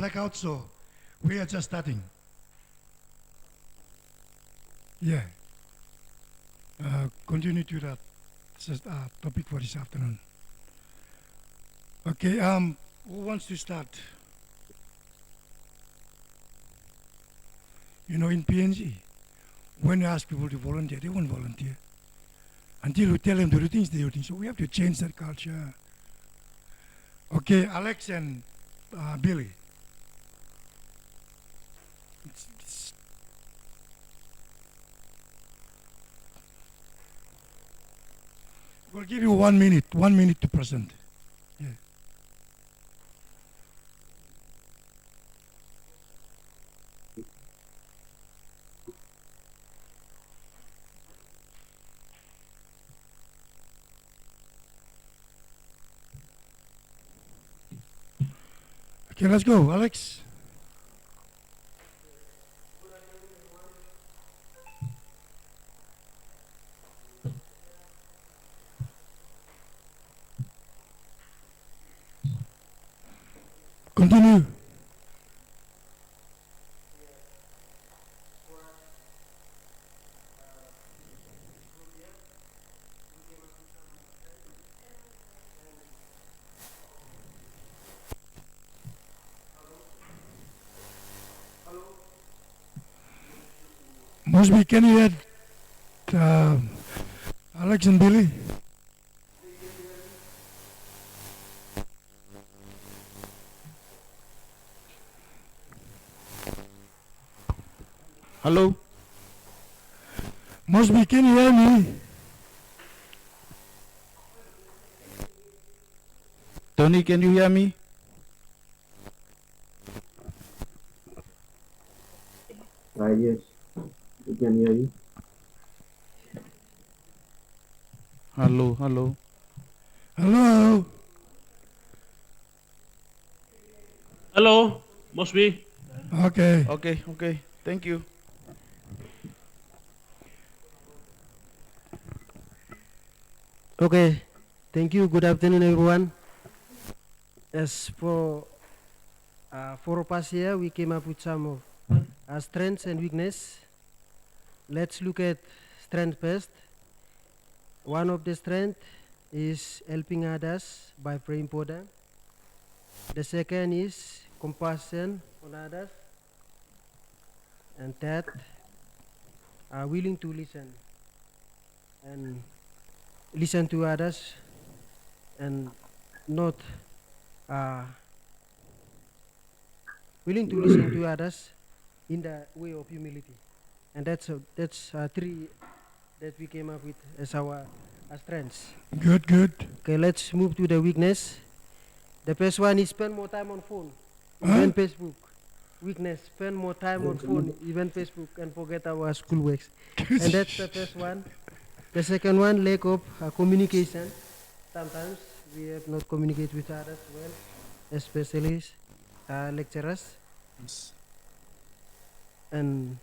blackout, so we are just starting. Yeah. Continue to that topic for this afternoon. Okay. Who wants to start? You know, in PNG, when you ask people to volunteer, they won't volunteer until we tell them to do things. They do things. So we have to change that culture. Okay, Alex and Billy. We'll give you 1 minute. 1 minute to present. Yeah. Okay, let's go, Alex. Continue. Mosby, can you add Alex and Billy? Hello? Mosby, can you hear me? Tony, can you hear me? Yes, we can hear you. Hello, hello. Hello. Hello, Mosby. Okay. Okay, okay. Thank you. Okay, thank you. Good afternoon, everyone. As for four of us here, we came up with some of our strengths and weakness. Let's look at strength first. One of the strength is helping others by very important. The second is compassion on others. And third, willing to listen and listen to others and not willing to listen to others in the way of humility. And that's three that we came up with as our strengths. Good, good. Okay, let's move to the weakness. The first one is spend more time on phone, Huh? even Facebook. Weakness, spend more time on phone, even Facebook, and forget our school works. And that's the first one. The second one, lack of communication. Sometimes we have not communicate with others well, especially lecturers. And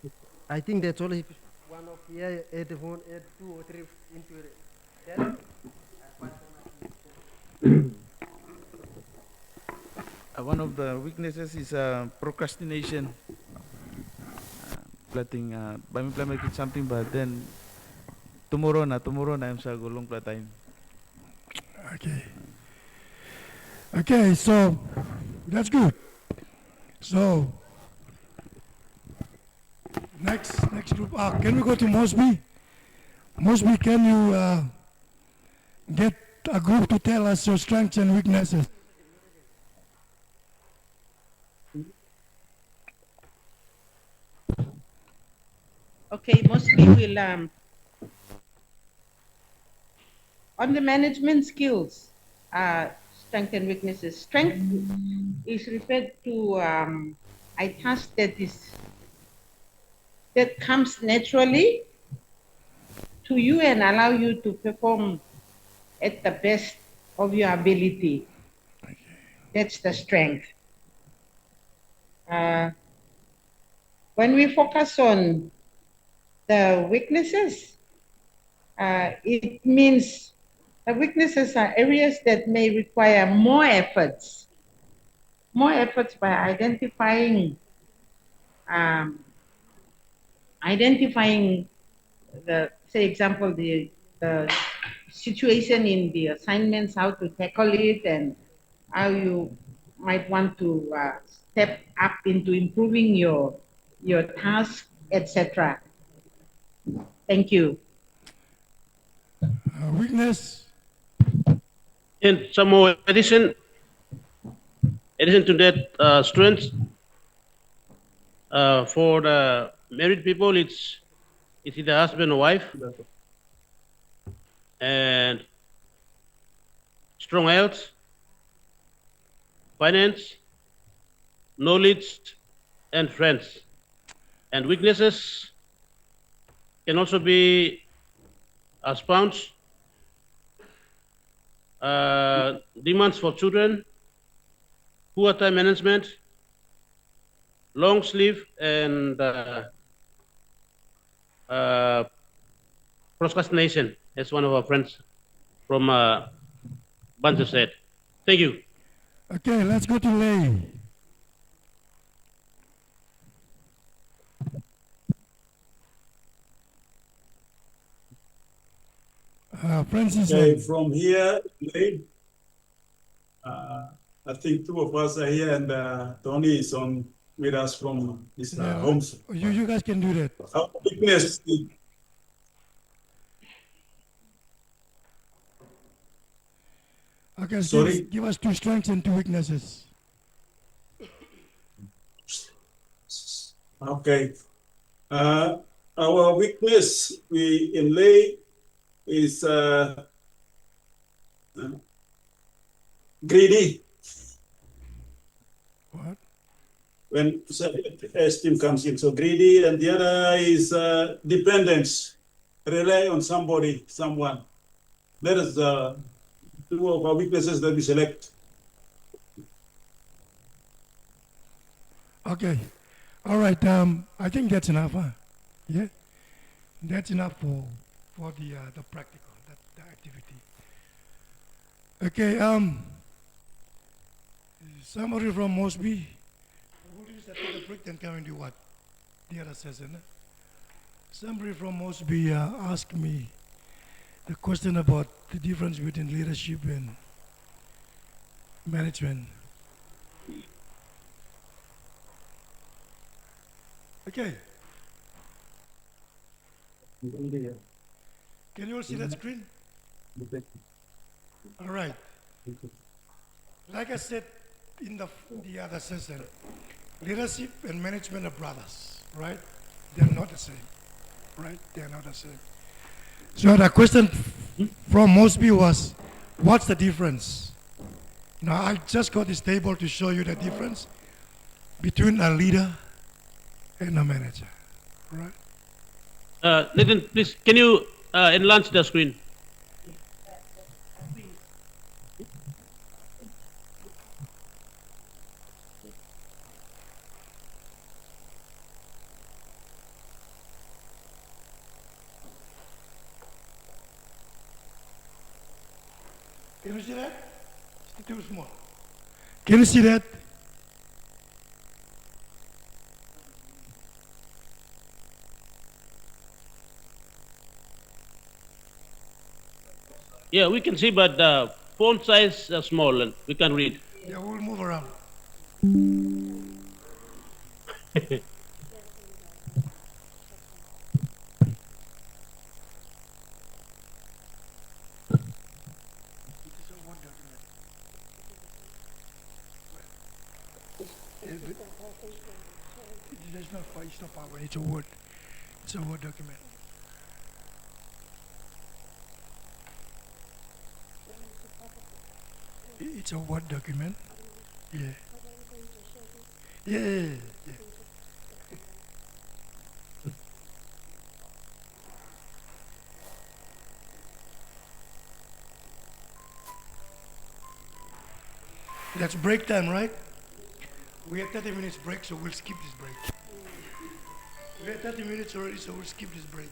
I think that's only one of here, add one, add 2 or 3 into it. Then, One of the weaknesses is procrastination. Plating, bami plan make something, but then tomorrow na I'm sa gulong platine. Okay. Okay, so that's good. So next group. Can we go to Mosby? Mosby, can you get a group to tell us your strengths and weaknesses? Okay, Mosby will, on the management skills, strength and weaknesses. Strength is referred to a task that comes naturally to you and allow you to perform at the best of your ability. That's the strength. When we focus on the weaknesses, it means the weaknesses are areas that may require more efforts more efforts by identifying um, identifying the, say, example, the situation in the assignments, how to tackle it, and how you might want to step up into improving your task, etc. Thank you. Weakness. And some more addition to that, strength for the married people, it's either husband or wife, and strong health, finance, knowledge, and friends. And weaknesses can also be a spouse, demands for children, poor time management, long sleep, and uh, procrastination, as one of our friends from Banjo said. Thank you. Okay, let's go to Lay. Francis. Okay, from here, I think two of us are here, and Tony is on with us from his homes. You guys can do that. Our weakness, Okay, Sorry? give us 2 strengths and 2 weaknesses. okay. Our weakness we in lay is greedy. What? When esteem comes in, so greedy, and the other is dependence, rely on somebody, someone. That is two of our weaknesses that we select. Okay. All right. I think that's enough, huh? Yeah. That's enough for the practical, the activity. Okay. Somebody from Mosby. We'll use that for the break, then come and do what? The other session. Huh? Somebody from Mosby asked me the question about the difference between leadership and management. Okay. Can you all see that screen? All right. Like I said in the other session, leadership and management are brothers, right? They're not the same, right? They're not the same. So the question from Mosby was, what's the difference? Now I just got this table to show you the difference between a leader and a manager, right? Nathan, please, can you enlarge the screen? Can you see that? It's too small. Can you see that? Yeah, we can see, but the font size is small and we can read. Yeah, we'll move around. It's not PowerPoint, it's a Word. It's a Word document. It's a Word document. Yeah. Yeah. That's break time, right? We have 30 minutes break, so we'll skip this break. We have 30 minutes already, so we'll skip this break.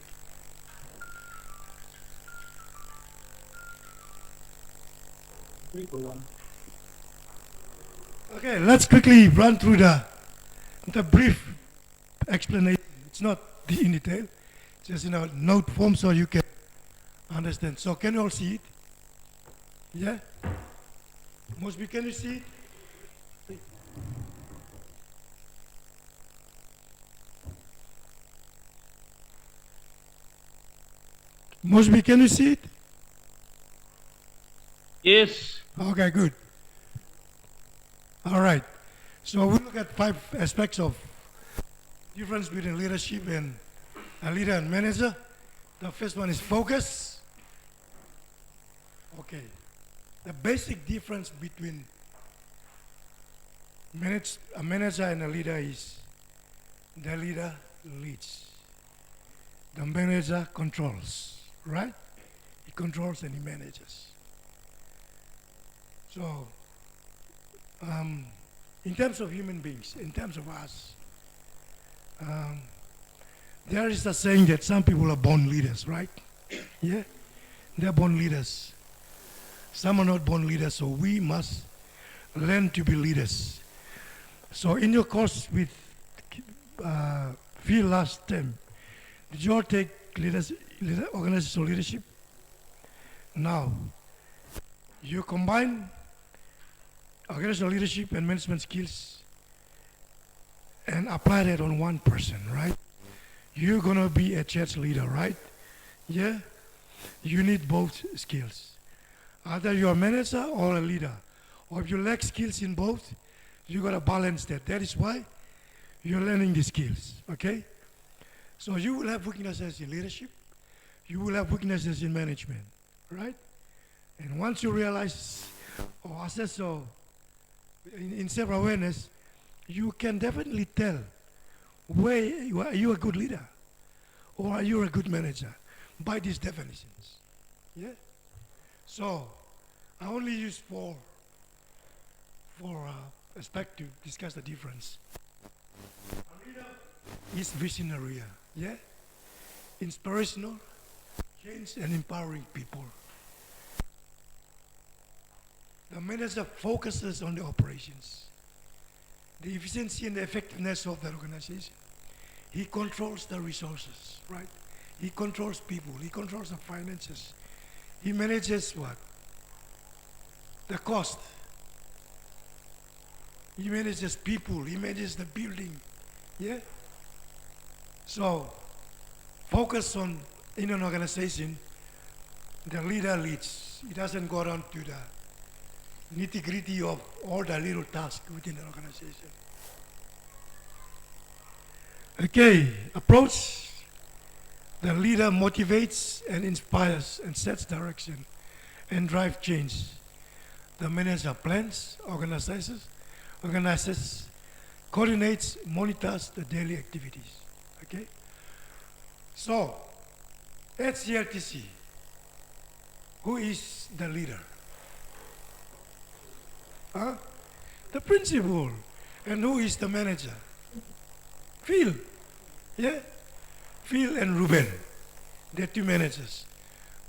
Okay, let's quickly run through the brief explanation. It's not in detail, just in a note form so you can understand. So can you all see it? Yeah? Mosby, can you see it? Mosby, can you see it? Yes. Okay, good. All right. So we look at 5 aspects of difference between leadership and a leader and manager. The first one is focus. Okay. The basic difference between a manager and a leader is the leader leads. The manager controls, right? He controls and he manages. So, in terms of human beings, in terms of us, there is a saying that some people are born leaders, right? Yeah? They're born leaders. Some are not born leaders, so we must learn to be leaders. So in your course with Phil last term, did you all take organizational leadership? Now, you combine organizational leadership and management skills and apply that on one person, right? You're gonna be a church leader, right? Yeah? You need both skills. Either you're a manager or a leader. Or if you lack skills in both, you gotta balance that. That is why you're learning the skills, okay? So you will have weaknesses in leadership, you will have weaknesses in management, right? And once you realize or assess or in self-awareness, you can definitely tell where are you a good leader or are you a good manager by these definitions. Yeah? So I only use four aspects to discuss the difference. A leader is visionary, yeah? Inspirational, change and empowering people. The manager focuses on the operations, the efficiency and the effectiveness of the organization. He controls the resources, right? He controls people, he controls the finances. He manages what? The cost. He manages people, he manages the building, yeah? So, focus on, in an organization, the leader leads. He doesn't go around to the nitty-gritty of all the little tasks within an organization. Okay, approach. The leader motivates and inspires and sets direction and drives change. The manager plans, organizes, coordinates, monitors the daily activities. Okay? So, at CRTC, who is the leader? Huh? The principal. And who is the manager? Phil. Yeah? Phil and Ruben. They're 2 managers.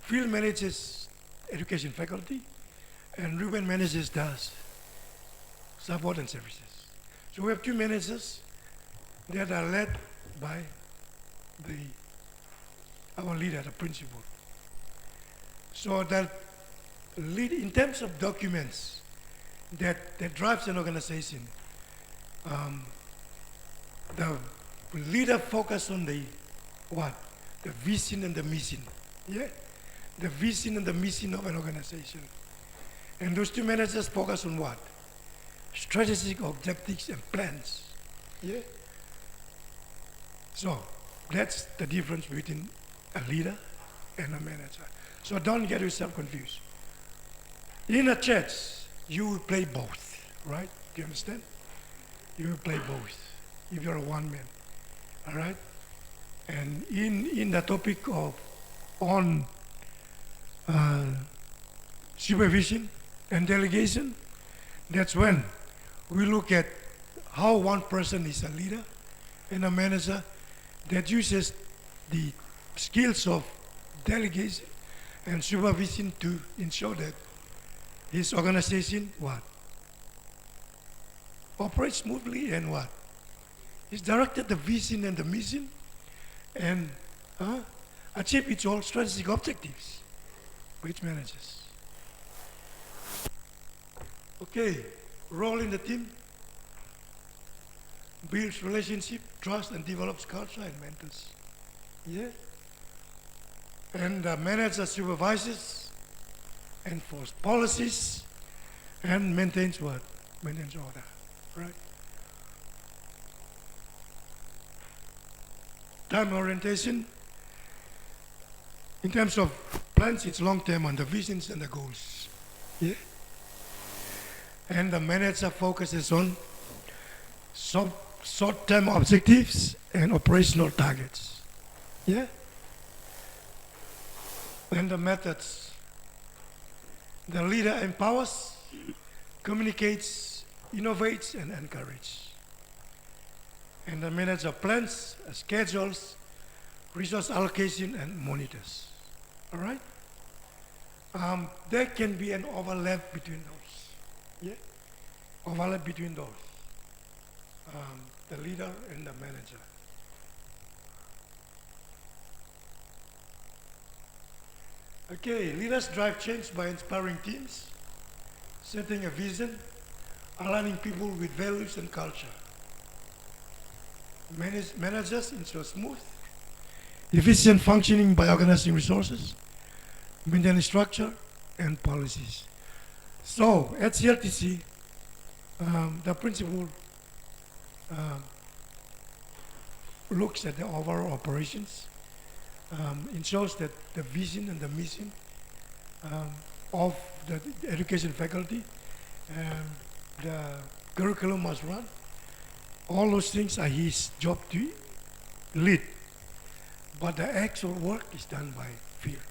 Phil manages education faculty and Ruben manages the support and services. So we have 2 managers that are led by our leader, the principal. So that lead in terms of documents that drives an organization, the leader focus on the what? The vision and the mission. Yeah? The vision and the mission of an organization. And those 2 managers focus on what? Strategic objectives and plans. Yeah? So that's the difference between a leader and a manager. So don't get yourself confused. In a church, you will play both, right? Do you understand? You will play both if you're a one man. All right? And in the topic of on supervision and delegation, that's when we look at how one person is a leader and a manager that uses the skills of delegation and supervision to ensure that his organization what? operate smoothly and what? It's directed the vision and the mission and achieve its all strategic objectives for its managers. Okay, role in the team builds relationship, trust, and develops culture and mentors. Yeah. And the manager supervises, enforces policies, and maintains what? Maintains order, right? Time orientation. In terms of plans, it's long term on the visions and the goals. Yeah. And the manager focuses on short-term objectives and operational targets. Yeah. And the methods. The leader empowers, communicates, innovates, and encourages. And the manager plans, schedules, resource allocation, and monitors. All right? There can be an overlap between those. Yeah? Overlap between those. The leader and the manager. Okay, leaders drive change by inspiring teams, setting a vision, aligning people with values and culture. Managers ensure smooth, efficient functioning by organizing resources, maintaining structure and policies. So at CLTC, the principal looks at the overall operations, ensures that the vision and the mission of the education faculty, the curriculum must run. All those things are his job to lead, but the actual work is done by field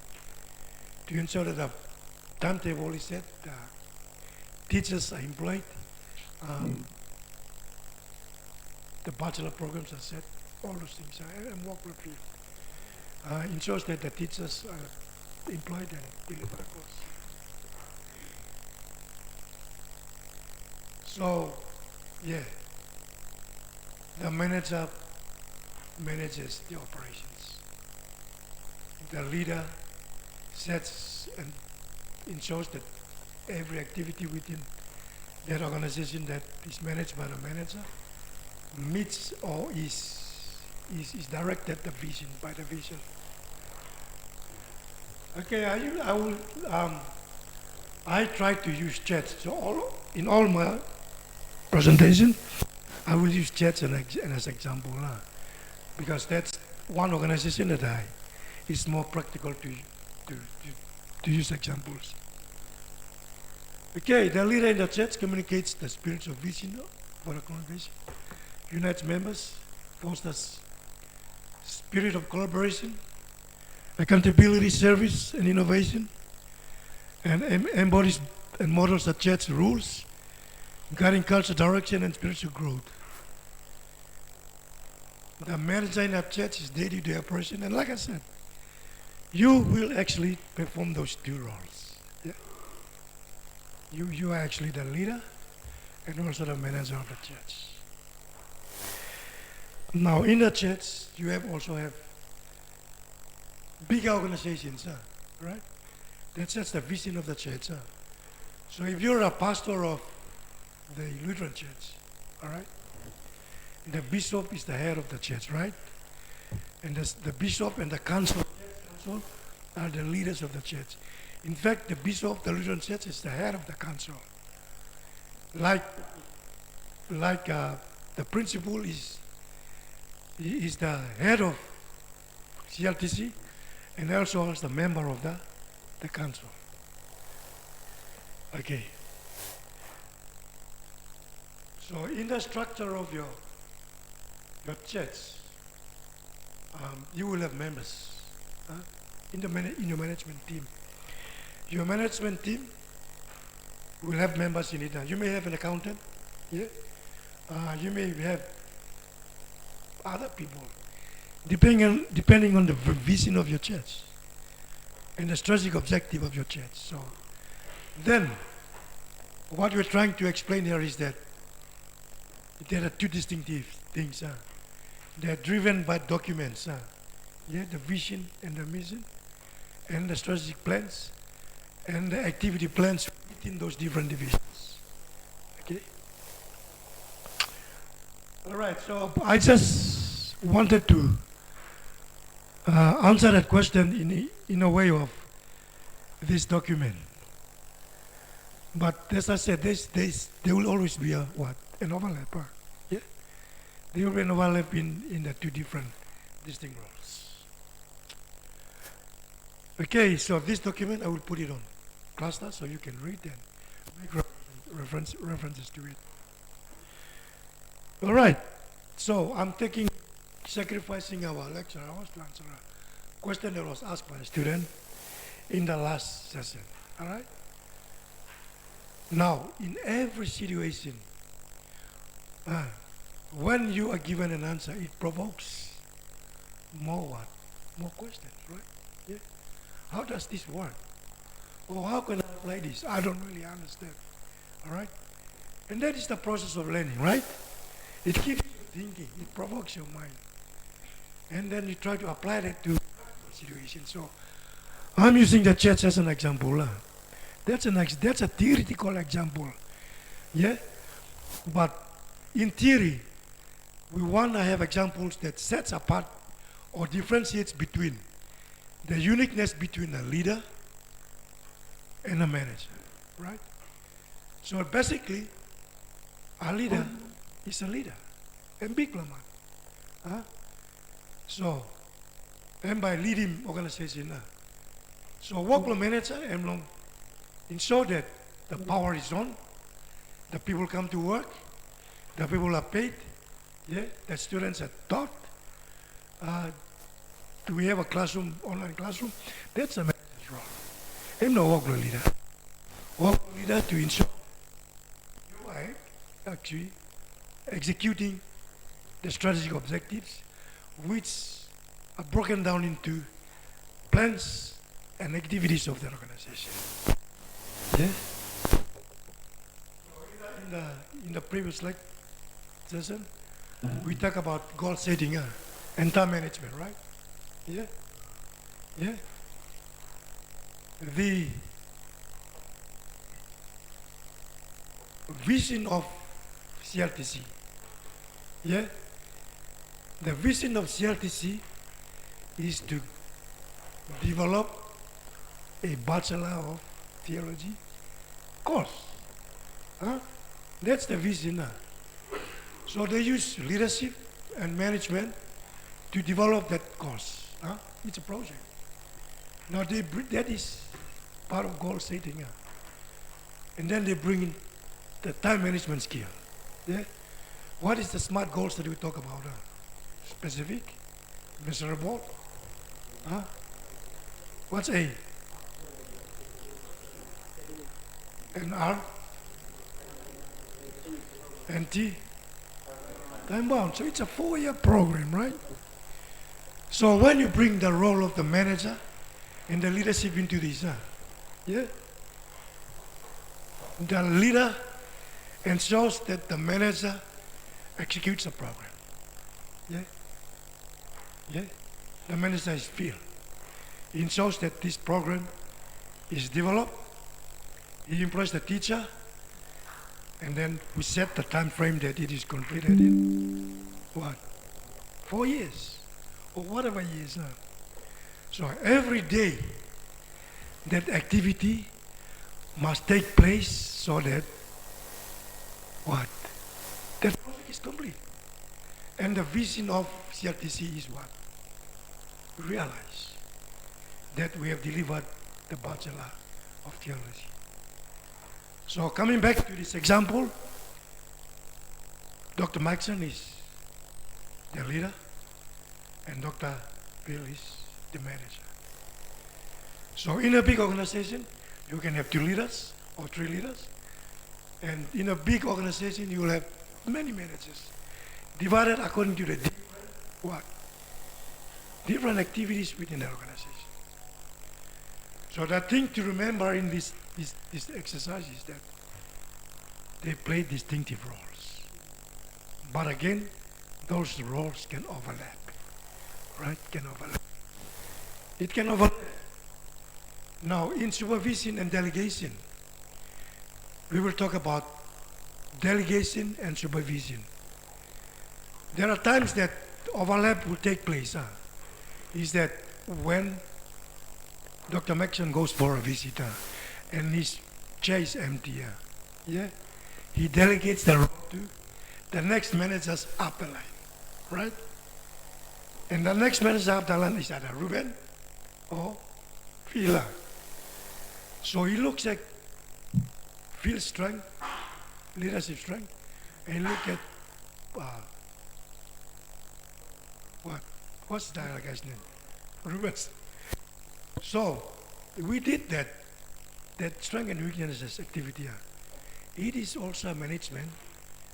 to ensure that the timetable is set, the teachers are employed, the bachelor programs are set, all those things and work with field. Ensures that the teachers are employed and deliver the course. So, yeah. The manager manages the operations. The leader sets and ensures that every activity within that organization that is managed by the manager meets or is directed the vision by the vision. Okay, I try to use chats. So in all my presentation, I will use chats as example because that's one organization that it's more practical to use examples. Okay, the leader in the chats communicates the spirit of vision for the congregation, unites members, fosters spirit of collaboration, accountability, service, and innovation, and embodies and models the church rules, guiding culture, direction, and spiritual growth. The manager in a church is day-to-day operation, and like I said, you will actually perform those two roles. Yeah? You are actually the leader and also the manager of the church. Now, in the church, you also have big organizations, right? That's just the vision of the church. So if you're a pastor of the Lutheran church, all right, the bishop is the head of the church, right? And the bishop and the council are the leaders of the church. In fact, the bishop of the Lutheran church is the head of the council. Like the principal is the head of CLTC and also is the member of the council. Okay. So in the structure of your church, you will have members in your management team. Your management team will have members in it. You may have an accountant, yeah. You may have other people, depending on the vision of your church and the strategic objective of your church. So then, what we're trying to explain here is that there are two distinctive things. They're driven by documents. Yeah, the vision and the mission, and the strategic plans, and the activity plans within those different divisions. Okay. All right. So I just wanted to answer that question in a way of this document. But as I said, there will always be a what? An overlap. Yeah? There will be an overlap in the two different distinct roles. Okay, so this document I will put it on cluster so you can read and make references to it. All right, so I'm sacrificing our lecture hours to answer a question that was asked by a student in the last session. All right? Now, in every situation, when you are given an answer, it provokes more what? More questions, right? Yeah. How does this work? Or how can I apply this? I don't really understand. All right? And that is the process of learning, right? It keeps you thinking, it provokes your mind. And then you try to apply that to situations. So I'm using the church as an example. That's a theoretical example. Yeah? But in theory, we want to have examples that sets apart or differentiates between the uniqueness between a leader and a manager, right? So basically, a leader is a leader, a big lamang. So, and by leading organization, so work manager and long ensure that the power is on, the people come to work, the people are paid, yeah, the students are taught. Do we have a classroom, online classroom? That's a manager's role. I'm no work leader. Work leader to ensure you are actually executing the strategic objectives, which are broken down into plans and activities of the organization. Yeah. In the previous session, we talk about goal setting and time management, right? Yeah. Yeah. The vision of CLTC. Yeah. The vision of CLTC is to develop a Bachelor of Theology course. That's the vision. So they use leadership and management to develop that course. It's a project. Now that is part of goal setting. And then they bring in the time management skill. Yeah? What is the SMART goals that we talk about? Specific, measurable. What's A? And R? And T? Time bound. So it's a 4-year program, right? So when you bring the role of the manager and the leadership into this, yeah, the leader ensures that the manager executes the program. Yeah, yeah. The manager is field. He ensures that this program is developed. He employs the teacher, and then we set the time frame that it is completed in what? 4 years or whatever years. So every day that activity must take place so that what? That project is complete. And the vision of CRTC is what? Realize that we have delivered the Bachelor of Theology. So coming back to this example, Dr. Maxon is the leader and Dr. Bill is the manager. So in a big organization, you can have 2 leaders or 3 leaders. And in a big organization, you will have many managers divided according to the different activities within the organization. So the thing to remember in this exercise is that they play distinctive roles. But again, those roles can overlap, right? Can overlap. It can overlap. Now, in supervision and delegation, we will talk about delegation and supervision. There are times that overlap will take place. Is that when Dr. Maxon goes for a visit and his chair is empty, yeah, he delegates the role to the next managers up the line, right? And the next manager up the line is either Ruben or Phila. So he looks at Phil's strength, leadership strength, and look at what's the other guy's name? Ruben's. So we did that strength and weaknesses activity. It is also a management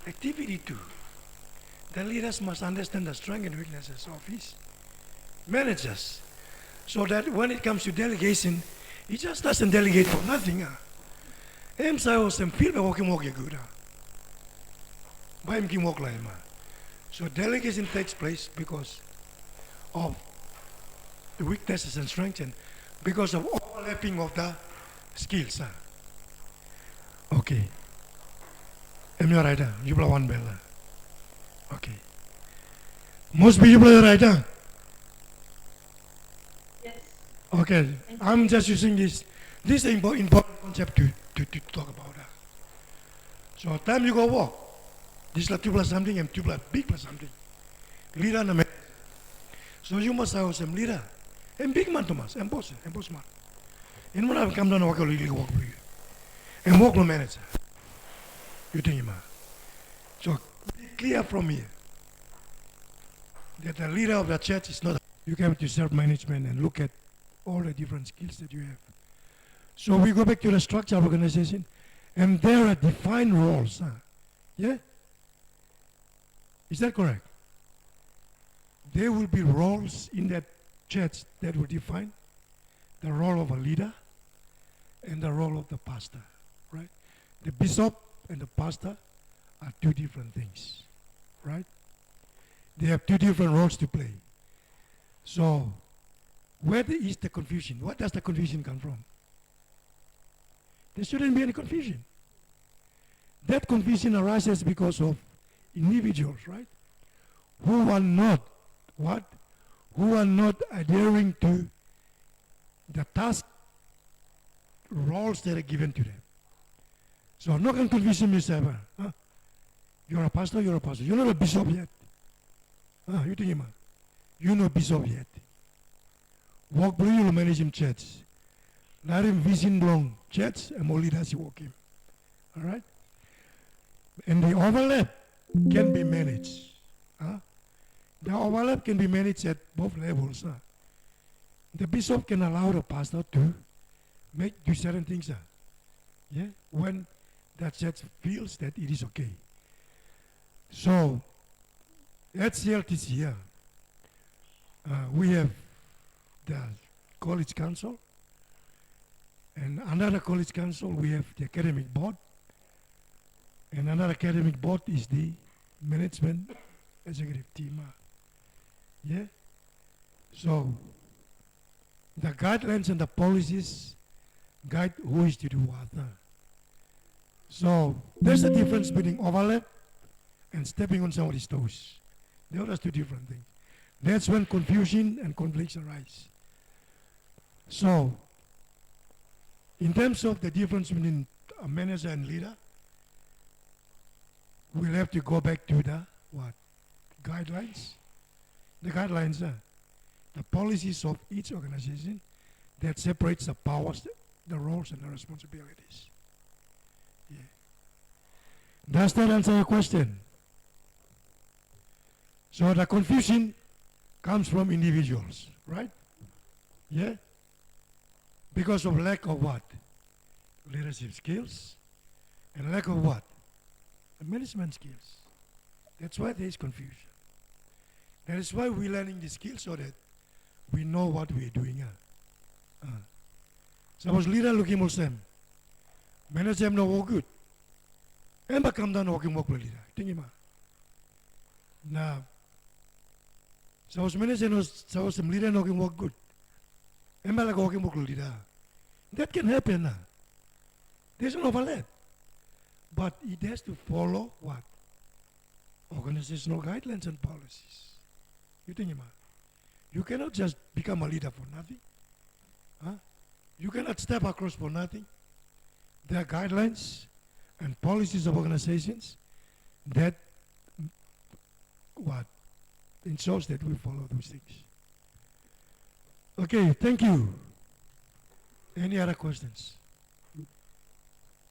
activity too. The leaders must understand the strength and weaknesses of his managers, so that when it comes to delegation, he just doesn't delegate for nothing. Em saya osem feel ba walking good. Ba em kim walk lain. So delegation takes place because of the weaknesses and strengths, and because of overlapping of the skills. Okay. Am you right? You play one bell. Okay. Must be you play right? Yes. Okay. I'm just using this important concept to talk about that. So time you go walk, this is 2 plus something and 2 plus big plus something. Leader and a man. So you must have some leader. And big man Thomas, and boss man. And when I come down walk a little walk for you. And walk no manager. You think man. So be clear from here that the leader of the church is not. You come to self-management and look at all the different skills that you have. So we go back to the structure of organization, and there are defined roles. Yeah? Is that correct? There will be roles in that church that will define the role of a leader and the role of the pastor, right? The bishop and the pastor are two different things, right? They have two different roles to play. So, where is the confusion? What does the confusion come from? There shouldn't be any confusion. That confusion arises because of individuals, right? Who are not what? Who are not adhering to the task roles that are given to them. So I'm not going to confuse yourself. You're a pastor, you're a pastor. You're not a bishop yet. You think, man? You're not a bishop yet. Walk through your managing church. Let him vision long church and more leaders you walk him. All right? And the overlap can be managed. The overlap can be managed at both levels. The bishop can allow the pastor to do certain things. Yeah? When that church feels that it is okay. So, at CLTC, we have the college council, and under the college council we have the academic board, and another academic board is the management executive team. Yeah? So, the guidelines and the policies guide who is to do what. So, there's a difference between overlap and stepping on somebody's toes. They are just two different things. That's when confusion and conflicts arise. So, in terms of the difference between a manager and leader, we'll have to go back to the what? Guidelines. The guidelines are the policies of each organization that separates the powers, the roles, and the responsibilities. Yeah. Does that answer your question? So the confusion comes from individuals, right? Yeah? Because of lack of what? Leadership skills, and lack of what? Management skills. That's why there is confusion. That is why we're learning the skills so that we know what we're doing. Suppose leader looking more same. Manager no work good. And come down walking work with leader. Think about. Now, so as many as so as some leader no can work good. Embala go can work leader. That can happen now. There's an overlap. But it has to follow what? Organizational guidelines and policies. You think about it? You cannot just become a leader for nothing. Huh? You cannot step across for nothing. There are guidelines and policies of organizations that what ensures that we follow those things. Okay, thank you. Any other questions?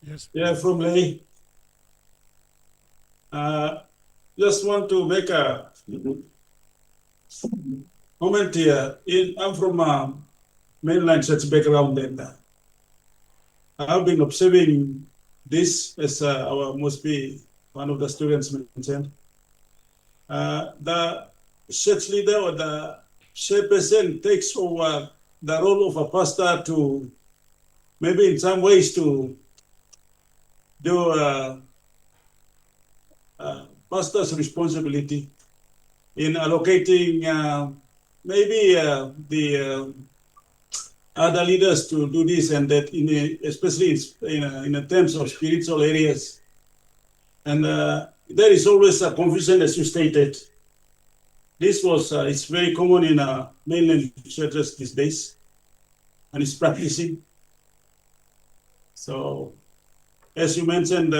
Yes. Yeah, from Lay. Just want to make a comment here. I'm from mainland church background, and I've been observing this as our must be one of the students mentioned. The church leader or the chairperson takes over the role of a pastor to maybe in some ways to do pastor's responsibility in allocating maybe the other leaders to do this and that, especially in terms of spiritual areas. And there is always a confusion, as you stated. This was it's very common in mainland churches these days, and it's practicing. So, as you mentioned,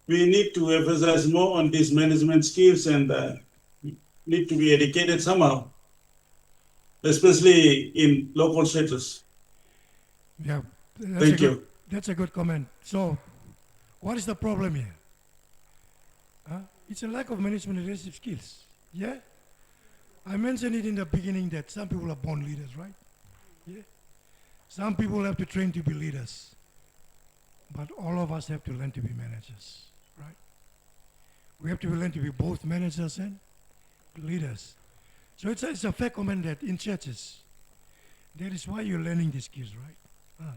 we need to emphasize more on these management skills and need to be educated somehow, especially in local churches. Yeah. Thank you. That's a good comment. So, what is the problem here? It's a lack of management leadership skills. Yeah? I mentioned it in the beginning that some people are born leaders, right? Yeah? Some people have to train to be leaders. But all of us have to learn to be managers, right? We have to learn to be both managers and leaders. So it's a fair comment that in churches, that is why you're learning these skills, right?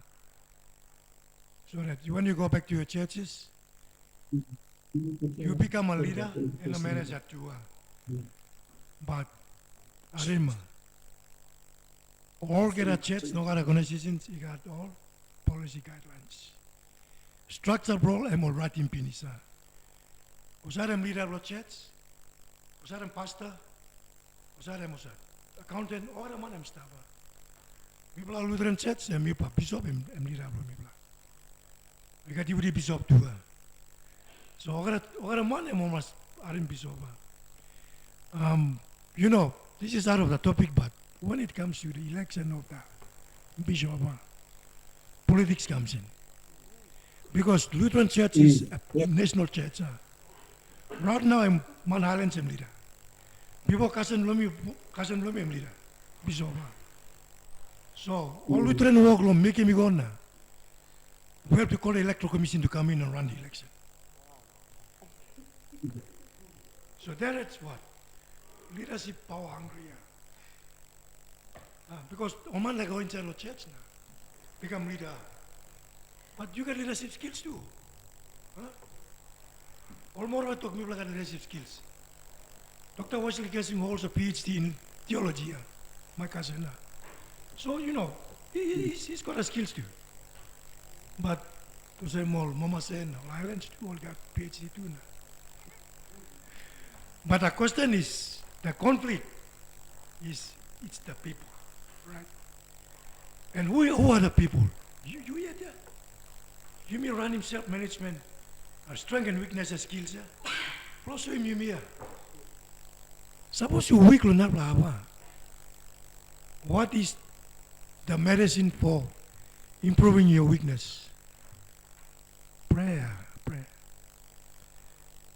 So that when you go back to your churches, you become a leader and a manager too. But Arima, all get a church, no other organizations, you got all policy guidelines. Structure role I'm all right in Pinisa. Usarem leader of church, usarem pastor, usarem accountant, all the man am staff. People are Lutheran church and me bishop am leader of me. We got you bishop too. So all the man am almost are in bishop. You know, this is out of the topic, but when it comes to the election of the bishop, politics comes in. Because Lutheran Church is a national church. Right now, I'm Man Highlands leader. Before Cousin Lomi I'm leader. Bishop. So, all Lutheran work will make me go now. We have to call the electoral commission to come in and run the election. So that's what? Leadership power hungry. Because Oman like go inside the church now. Become leader. But you got leadership skills too. All more I talk people got leadership skills. Dr. Wesley Kessing holds a PhD in theology, my cousin. So, you know, he's got the skills too. But to say more, Mama said, Ireland too all got PhD too now. But the question is, the conflict is, it's the people, right? And who are the people? You hear that? You mean run himself management, strength and weakness and skills, yeah? Plus him you mean. Suppose you weak lo na what is the medicine for improving your weakness? Prayer.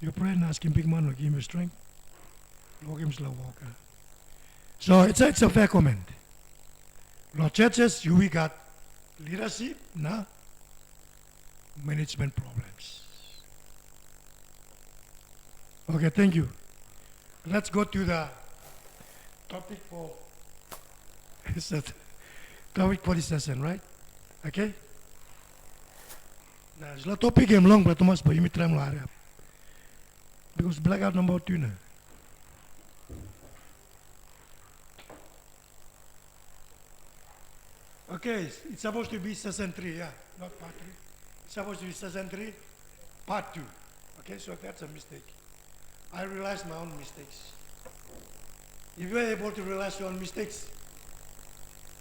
Your prayer and asking big man will give you strength. Lord him slow walker. So it's a fair comment. Lord churches, we got leadership, now management problems. Okay, thank you. Let's go to the topic for topic for this session, right? Okay? Now, it's not topic game long, but Thomas, but you may try more. Because blackout number 2 now. Okay, it's supposed to be session 3, yeah, not part 3. It's supposed to be session 3, part 2. Okay, so that's a mistake. I realized my own mistakes. If you are able to realize your own mistakes,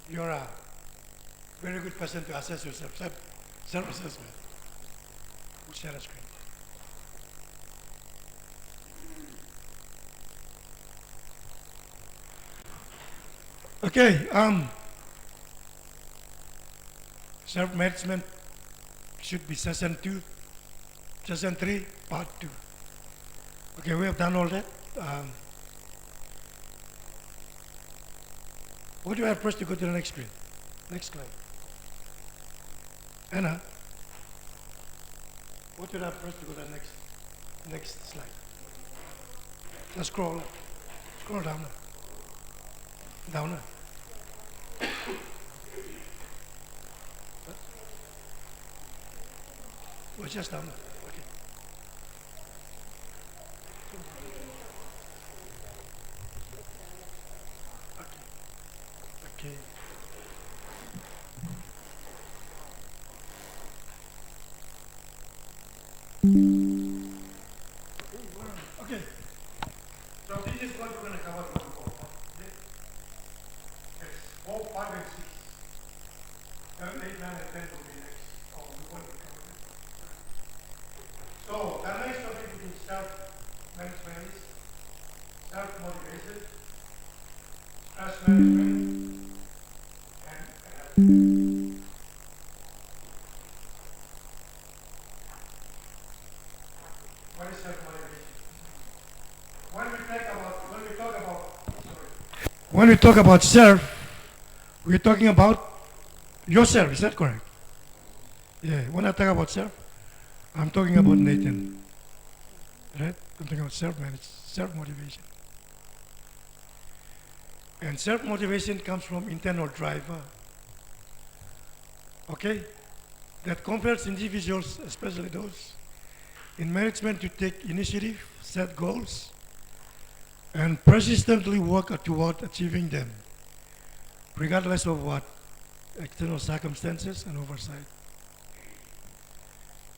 you're a very good person to assess yourself, self-assessment. We'll share a screen. Okay, self-management should be session 2, session 3, part 2. Okay, we have done all that. What do I have first to go to the next screen? Next slide. Anna, what do I have first to go to the next slide? Just scroll down now. Down now. Oh, just down now. Okay. Okay. Okay. So this is what we're going to cover going forward. Okay? Yes. 4, 5, and 6. 7, 8, 9, and 10 will be next. Oh, we want to cover it. So the next topic is self-management, self-motivation, stress management, and what is self-motivation? When we talk about self, we're talking about yourself. Is that correct? Yeah. When I talk about self, I'm talking about Nathan. Right? I'm talking about self-motivation. And self-motivation comes from internal drive. Okay? That compels individuals, especially those in management, to take initiative, set goals, and persistently work toward achieving them, regardless of what external circumstances and oversight.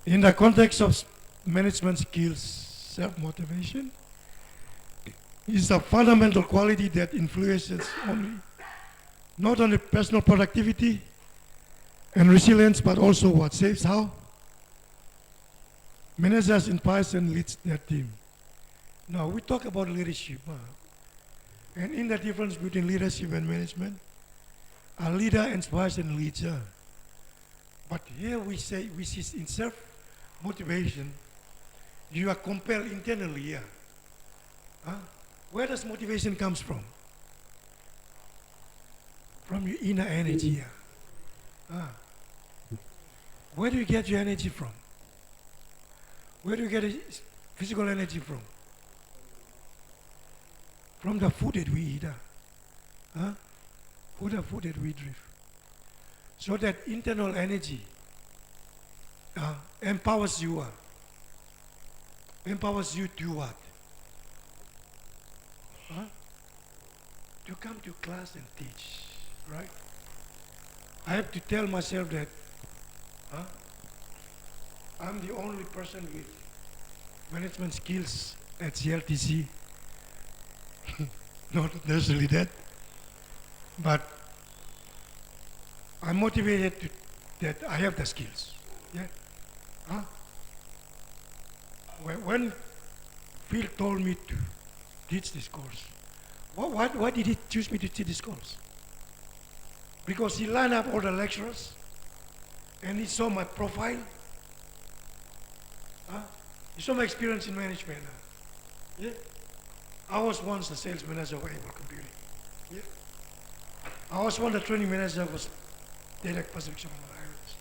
In the context of management skills, self-motivation is a fundamental quality that influences not only personal productivity and resilience, but also what shapes how managers inspires and leads their team. Now we talk about leadership, and in the difference between leadership and management, a leader inspires and leads. But here we see in self-motivation, you are compelled internally. Where does motivation comes from? From your inner energy. Where do you get your energy from? Where do you get physical energy from? From the food that we eat. From the food that we drink. So that internal energy empowers you. Empowers you to what? To come to class and teach, right? I have to tell myself that I'm the only person with management skills at CLTC. Not necessarily that, but I'm motivated that I have the skills. Yeah. When Phil told me to teach this course, why did he choose me to teach this course? Because he lined up all the lecturers and he saw my profile. He saw my experience in management. Yeah. I was once the sales manager of Able Computing. Yeah. I was once the training manager of Data Pacific Solomon Islands.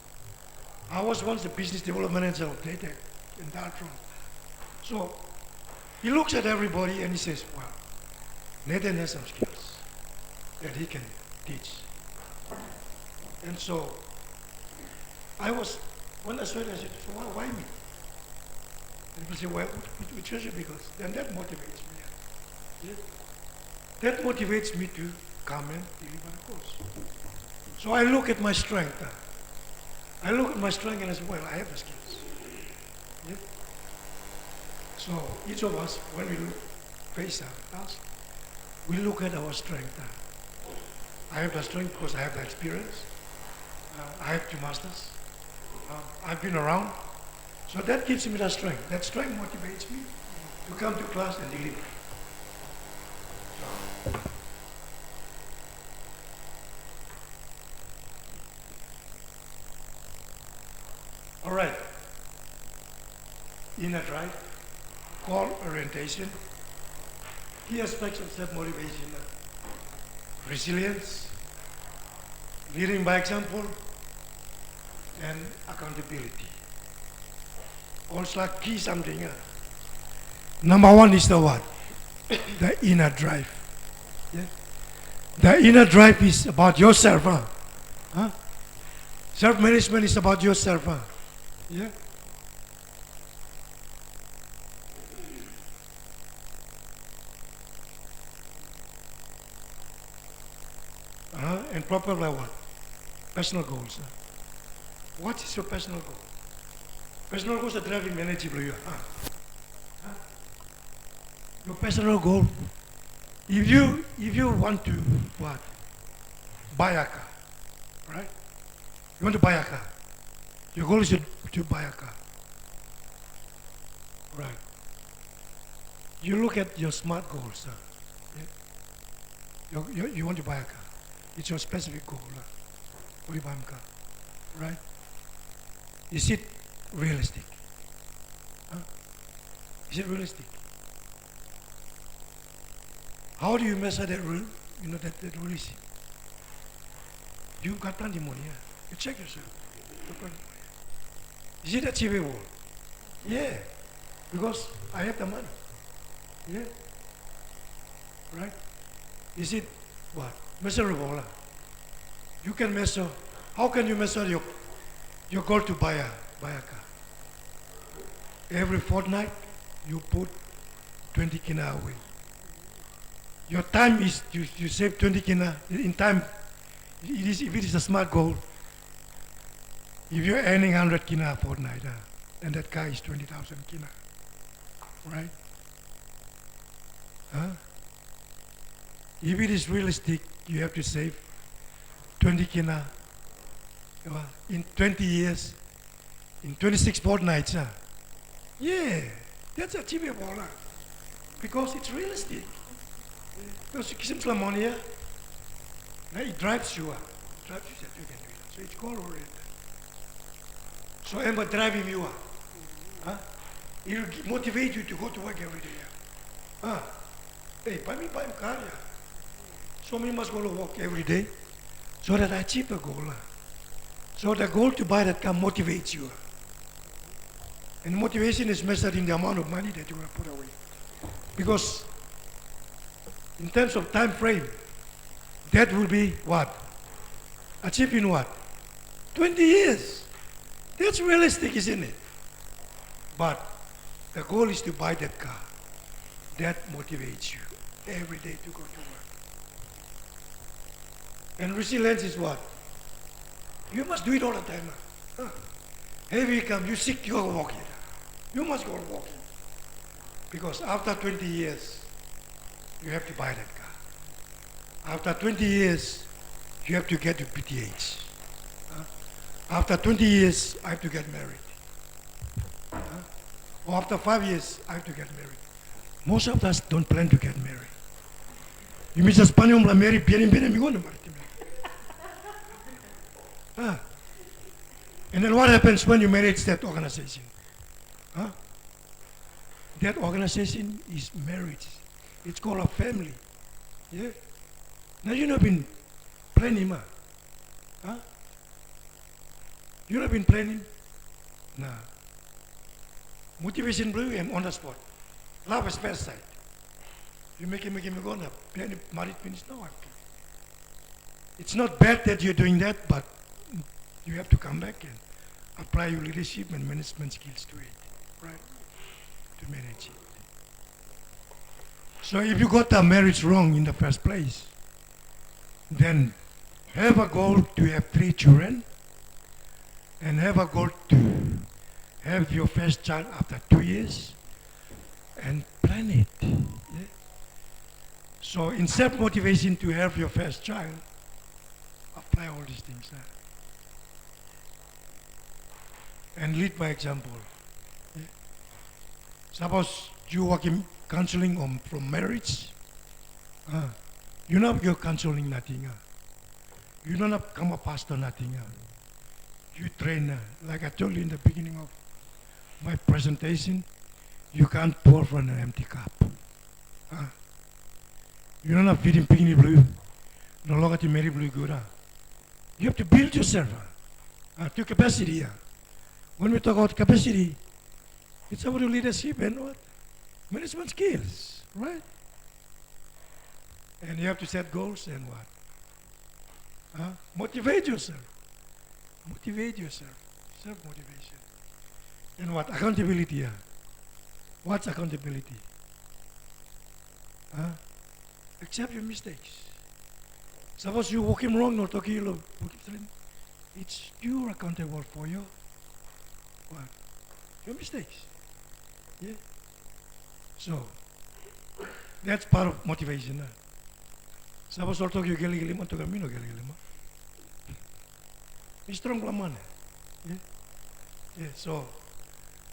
I was once the business development manager of Data in Daltron. So he looks at everybody and he says, wow, Nathan has some skills that he can teach. And so when I saw it, I said, so why me? And people say, well, we chose you because then that motivates me. Yeah? That motivates me to come and deliver the course. So I look at my strength. I look at my strength and I say, well, I have the skills. Yeah? So each of us, when we face our task, we look at our strength. I have the strength because I have the experience. I have 2 masters. I've been around. So that gives me the strength. That strength motivates me to come to class and deliver. All right. Inner drive, goal orientation, key aspects of self-motivation, resilience, leading by example, and accountability. Also like key something. Number 1 is the what? The inner drive. Yeah? The inner drive is about yourself. Huh? Self-management is about yourself. Yeah? And proper like what? Personal goals. What is your personal goal? Personal goals are driving manageable you. Your personal goal. If you want to what? Buy a car, right? You want to buy a car. Your goal is to buy a car. Right. You look at your SMART goals. Yeah? You want to buy a car. It's your specific goal. What do you buy a car? Right? Is it realistic? Huh? Is it realistic? How do you measure that that realistic? You've got plenty of money. Yeah? You check yourself. Is it achievable? Yeah. Because I have the money. Yeah. Right? Is it what? Measurable. You can measure. How can you measure your goal to buy a car? Every fortnight you put 20 kina away. Your time is you save 20 kina in time. If it is a SMART goal, if you're earning 100 kina a fortnight, and that car is 20,000 kina, right? Huh? If it is realistic, you have to save 20 kina in 20 years, in 26 fortnights. Yeah, that's achievable because it's realistic. Because you give some money, it drives you. It drives you that you can do it. So it's goal oriented. So I'm driving you. It will motivate you to go to work every day. Hey, buy me a car. So me must go to work every day so that I achieve a goal. So the goal to buy that car motivates you. And motivation is measured in the amount of money that you will put away. Because in terms of time frame, that will be what? Achieved in what? 20 years. That's realistic, isn't it? But the goal is to buy that car. That motivates you every day to go to work. And resilience is what? You must do it all the time. Heavy come, you sick, you go walking. You must go walking. Because after 20 years, you have to buy that car. After 20 years, you have to get to PTH. After 20 years, I have to get married. Or after 5 years, I have to get married. Most of us don't plan to get married. You miss a Spanish married, and then what happens when you manage that organization? That organization is marriage. It's called a family. Yeah. Now you not been planning, You not been planning? Nah. Motivation blue and on the spot. Love is first sight. You make him go on. Married finish now. It's not bad that you're doing that, but you have to come back and apply your leadership and management skills to it, right? To manage it. So if you got the marriage wrong in the first place, then have a goal to have 3 children and have a goal to have your first child after 2 years and plan it. Yeah? So in self-motivation to have your first child, apply all these things. And lead by example. Yeah? Suppose you work in counseling from marriage, you know you're counseling nothing. You don't have become a pastor nothing. You train, like I told you in the beginning of my presentation, you can't pour from an empty cup. You don't have feeding piggy blue, no longer to marry blue good. You have to build yourself to capacity. When we talk about capacity, it's about leadership and what? Management skills, right? And you have to set goals and what? Motivate yourself. Motivate yourself. Self-motivation. And what? Accountability. What's accountability? Accept your mistakes. Suppose you walking wrong, not okay, it's you accountable for your what? Your mistakes. Yeah. So that's part of motivation. Suppose all talk you geli man to camino geli man. Be strong man. Yeah. Yeah. So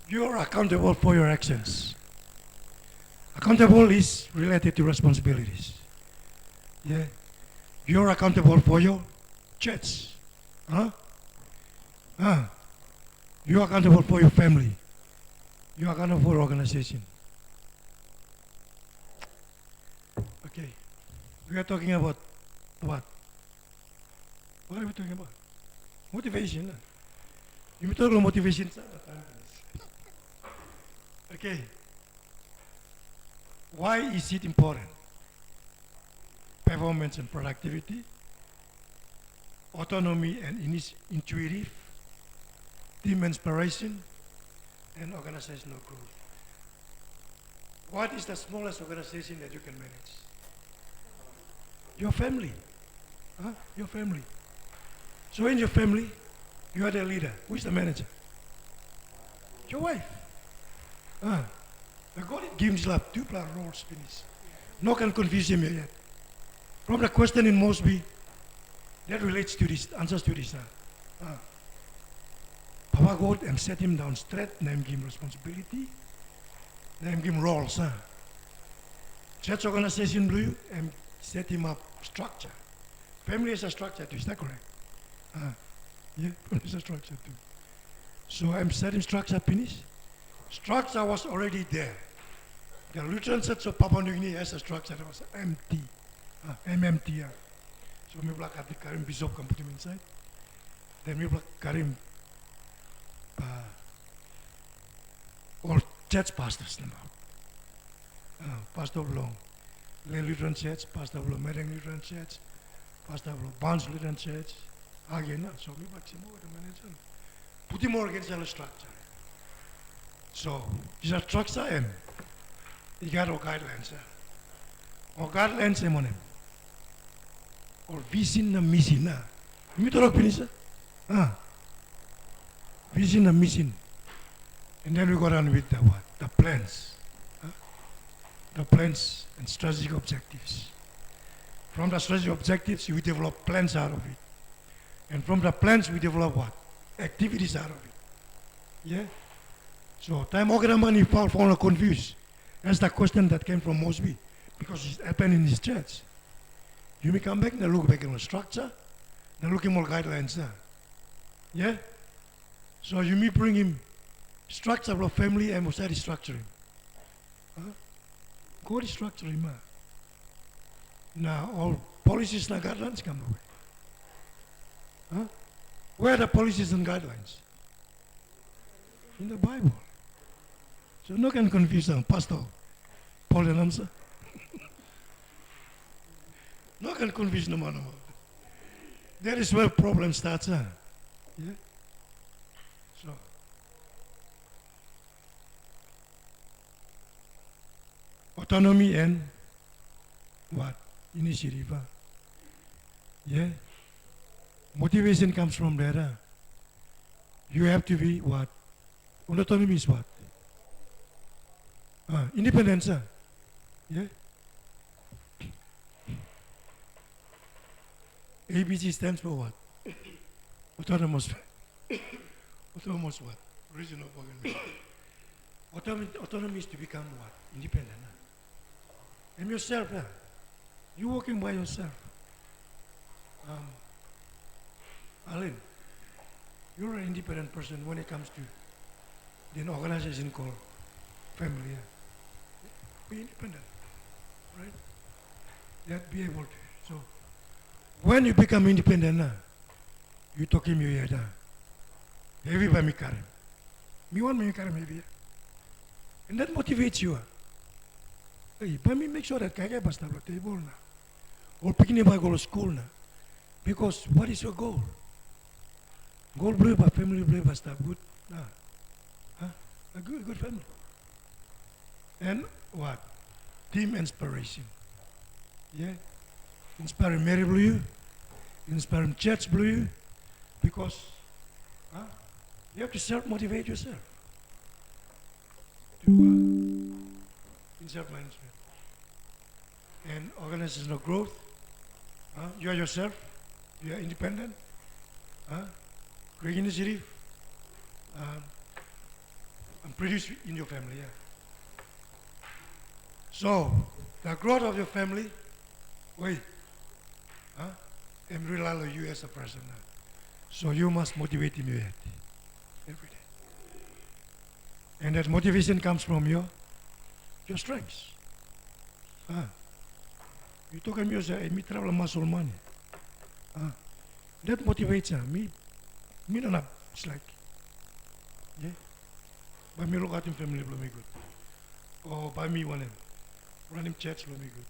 you are accountable for your actions. Accountable is related to responsibilities. Yeah. You're accountable for your church. You're accountable for your family. You're accountable for your organization. Okay. We are talking about what? What are we talking about? Motivation. You talk about motivation. Okay. Why is it important? Performance and productivity, autonomy and intuitive, team inspiration, and organizational growth. What is the smallest organization that you can manage? Your family. Your family. So in your family, you are the leader. Who is the manager? Your wife. The God gives love, two plus roles finish. No can confuse him yet. From the question in Mosby, that relates to this, answers to this. Papa God and set him down straight, name him responsibility, name him roles. Church organization blue and set him up structure. Family is a structure too, is that correct? Yeah, family is a structure too. So I'm setting structure finish. Structure was already there. The Lutheran Church of Papua New Guinea has a structure that was empty. MMT. So we will Karim Bishop can put him inside. Then we will Karim all church pastors now. Pastor Long, Lutheran Church, Pastor Long, Medang Lutheran Church, Pastor Long, Barnes Lutheran Church. Again, so we will see more the manager. Put him more against the structure. So, this is structure and you got our guidelines. Our guidelines on him. Or vision and mission. You talk finish. Vision and mission. And then we go on with the what? The plans. The plans and strategic objectives. From the strategic objectives, we develop plans out of it. And from the plans, we develop what? Activities out of it. Yeah? So, time Ogaraman, he found confused. That's the question that came from Mosby, because it happened in his church. You may come back and look back at the structure, and look at more guidelines. Yeah? So you may bring him structure of family and must structure him. Go structure him. Now all policies and guidelines come away. Where are the policies and guidelines? In the Bible. So no can confuse them, Pastor Paul and answer. No can confuse no man. That is where problem starts. Yeah. So autonomy and what? Initiative. Yeah? Motivation comes from there. You have to be what? Autonomy is what? Independence. Yeah? ABC stands for what? Autonomous. Autonomous what? Regional organization. Autonomy is to become what? Independent. And yourself, you working by yourself. Alan, you're an independent person when it comes to an organization called family. Be independent, right? That be able to. So when you become independent, you talk him you head. Everybody me carry. Me want me carry maybe. And that motivates you. Hey, but me make sure that kaya basta lo table na. Or picking by go to school na. Because what is your goal? Goal blue ba family blue basta good. A good family. And what? Team inspiration. Yeah. Inspiring Mary Blue, inspiring Church Blue, because you have to self-motivate yourself to in self-management and organizational growth. You are yourself, you are independent, great initiative, and produce in your family. Yeah. So, the growth of your family, wait, and rely on you as a person. So you must motivate him every day. And that motivation comes from your strengths. You talk to me, say, me travel muscle money. That motivates me. Me don't have, it's like, yeah. By me look at him family, blow me good. Or by me one him, run him church, blow me good.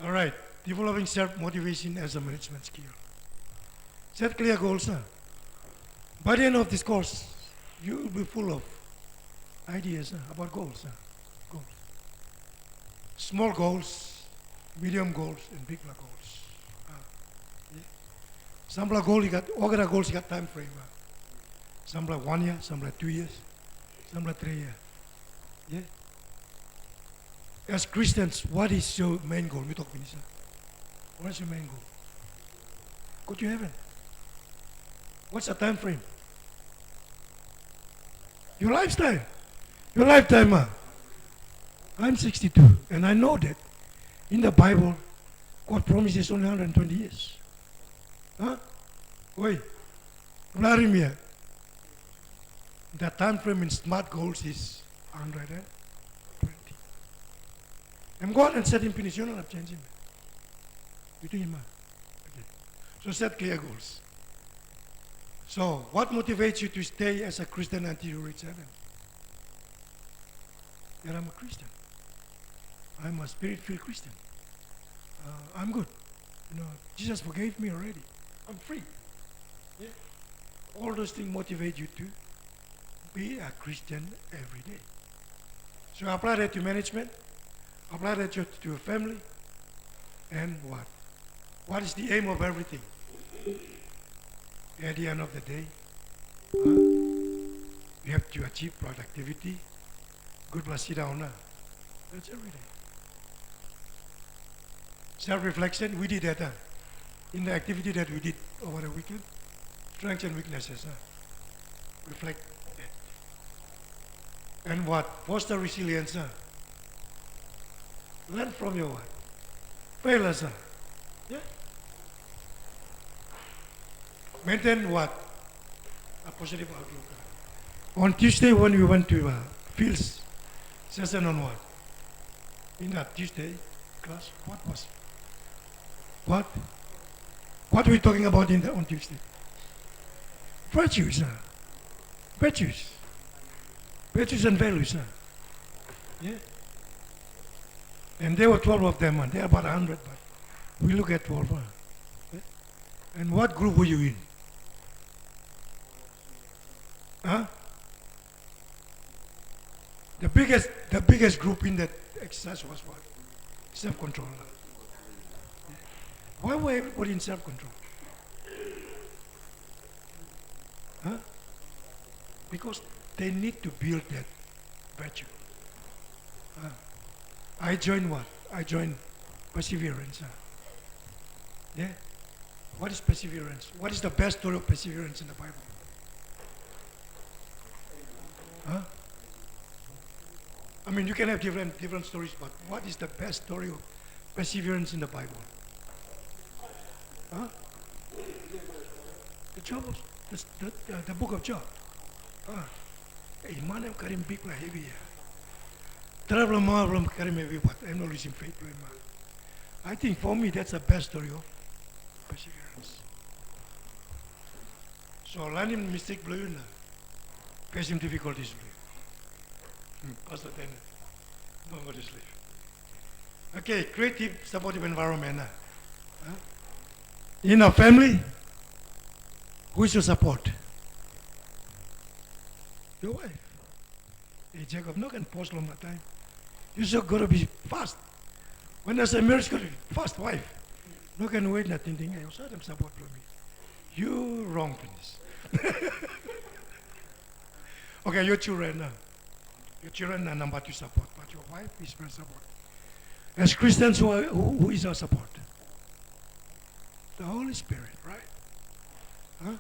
All right, developing self-motivation as a management skill. Set clear goals. By the end of this course, you will be full of ideas about goals. Goals. Small goals, medium goals, and big goals. Yeah. Some goals you got, all goals you got time frame. Some 1 year, some 2 years, some 3 years. Yeah. As Christians, what is your main goal? We talk about this. What is your main goal? Go to heaven. What's the time frame? Your lifetime. Your lifetime. I'm 62, and I know that in the Bible, God promises only 120 years. Wait, Vladimir, the time frame in SMART goals is 120. And God and set him finish. You're not changing. You do him. Okay. So set clear goals. So what motivates you to stay as a Christian until you reach heaven? That I'm a Christian. I'm a spirit-filled Christian. I'm good. You know, Jesus forgave me already. I'm free. Yeah. All those things motivate you to be a Christian every day. So apply that to management. Apply that to your family. And what? What is the aim of everything? At the end of the day, we have to achieve productivity. Good down. That's every day. Self-reflection, we did that in the activity that we did over the weekend. Strengths and weaknesses. Reflect that. And what? Foster resilience. Learn from your what? Failures. Yeah. Maintain what? A positive outlook. On Tuesday when we went to fields session on what? In that Tuesday class, what was it? What are we talking about on Tuesday? Virtues. Virtues. Virtues and values. Yeah. And there were 12 of them, and there are about 100, but we look at 12. Yeah. And what group were you in? The biggest group in that exercise was what? Self-control. Why were everybody in self-control? Huh? Because they need to build that virtue. I joined what? I joined perseverance. Yeah? What is perseverance? What is the best story of perseverance in the Bible? Huh? I mean, you can have different stories, but what is the best story of perseverance in the Bible? Huh? The Job, the book of Job. Hey, man, I'm carrying big and heavy. Travel more, I'm carrying heavy, but I'm not losing faith. I think for me, that's the best story of perseverance. So learning mistake blue, facing difficulties blue. Pastor then, nobody sleep. Okay, creative supportive environment. In a family, who is your support? Your wife. Hey, Jacob, no can post long time. You should gotta be fast. When there's a marriage, gotta be fast, wife. No can wait nothing. Hey, also them support for me. You wrong, please. Okay, your children. Your children are number 2 support, but your wife is first support. As Christians, who is our support? The Holy Spirit, right? Huh?